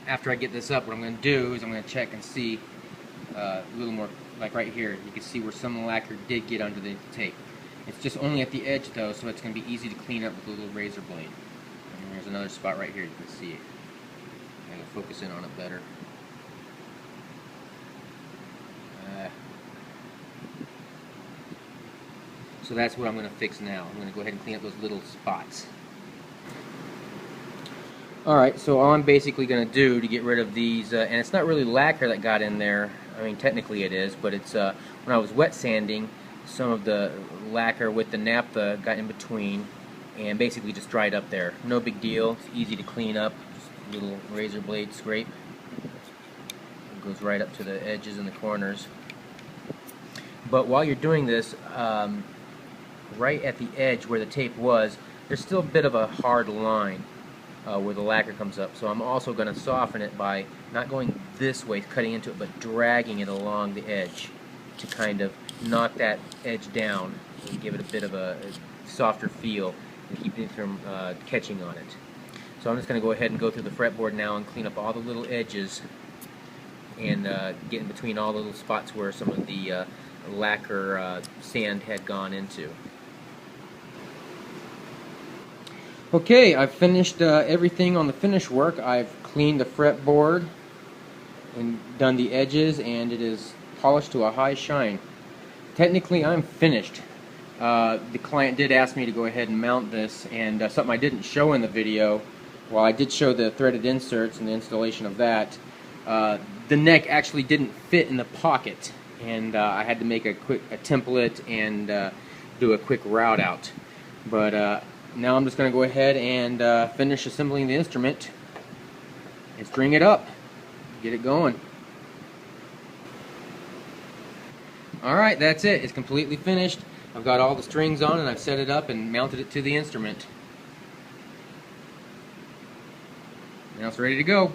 after I get this up, what I'm going to do is I'm going to check and see a little more, like right here. You can see where some of the lacquer did get under the tape. It's just only at the edge though, so it's going to be easy to clean up with a little razor blade. And there's another spot right here, you can see it. I can focus in on it better. So that's what I'm going to fix now. I'm going to go ahead and clean up those little spots. Alright, so all I'm basically going to do to get rid of these, and it's not really lacquer that got in there, I mean technically it is, but it's when I was wet sanding, some of the lacquer with the naphtha got in between and basically just dried up there. No big deal, it's easy to clean up, just a little razor blade scrape. It goes right up to the edges and the corners. But while you're doing this, right at the edge where the tape was, there's still a bit of a hard line where the lacquer comes up. So I'm also going to soften it by not going this way, cutting into it, but dragging it along the edge to kind of knock that edge down and give it a bit of a softer feel and keep it from catching on it. So I'm just going to go ahead and go through the fretboard now and clean up all the little edges and get in between all the little spots where some of the lacquer sand had gone into. Okay, I've finished everything on the finish work. I've cleaned the fretboard and done the edges, and it is polished to a high shine. Technically, I'm finished. The client did ask me to go ahead and mount this, and something I didn't show in the video, while I did show the threaded inserts and the installation of that, the neck actually didn't fit in the pocket, and I had to make a template and do a quick route out. But now I'm just going to go ahead and finish assembling the instrument and string it up, get it going. Alright, that's it. It's completely finished. I've got all the strings on and I've set it up and mounted it to the instrument. Now it's ready to go.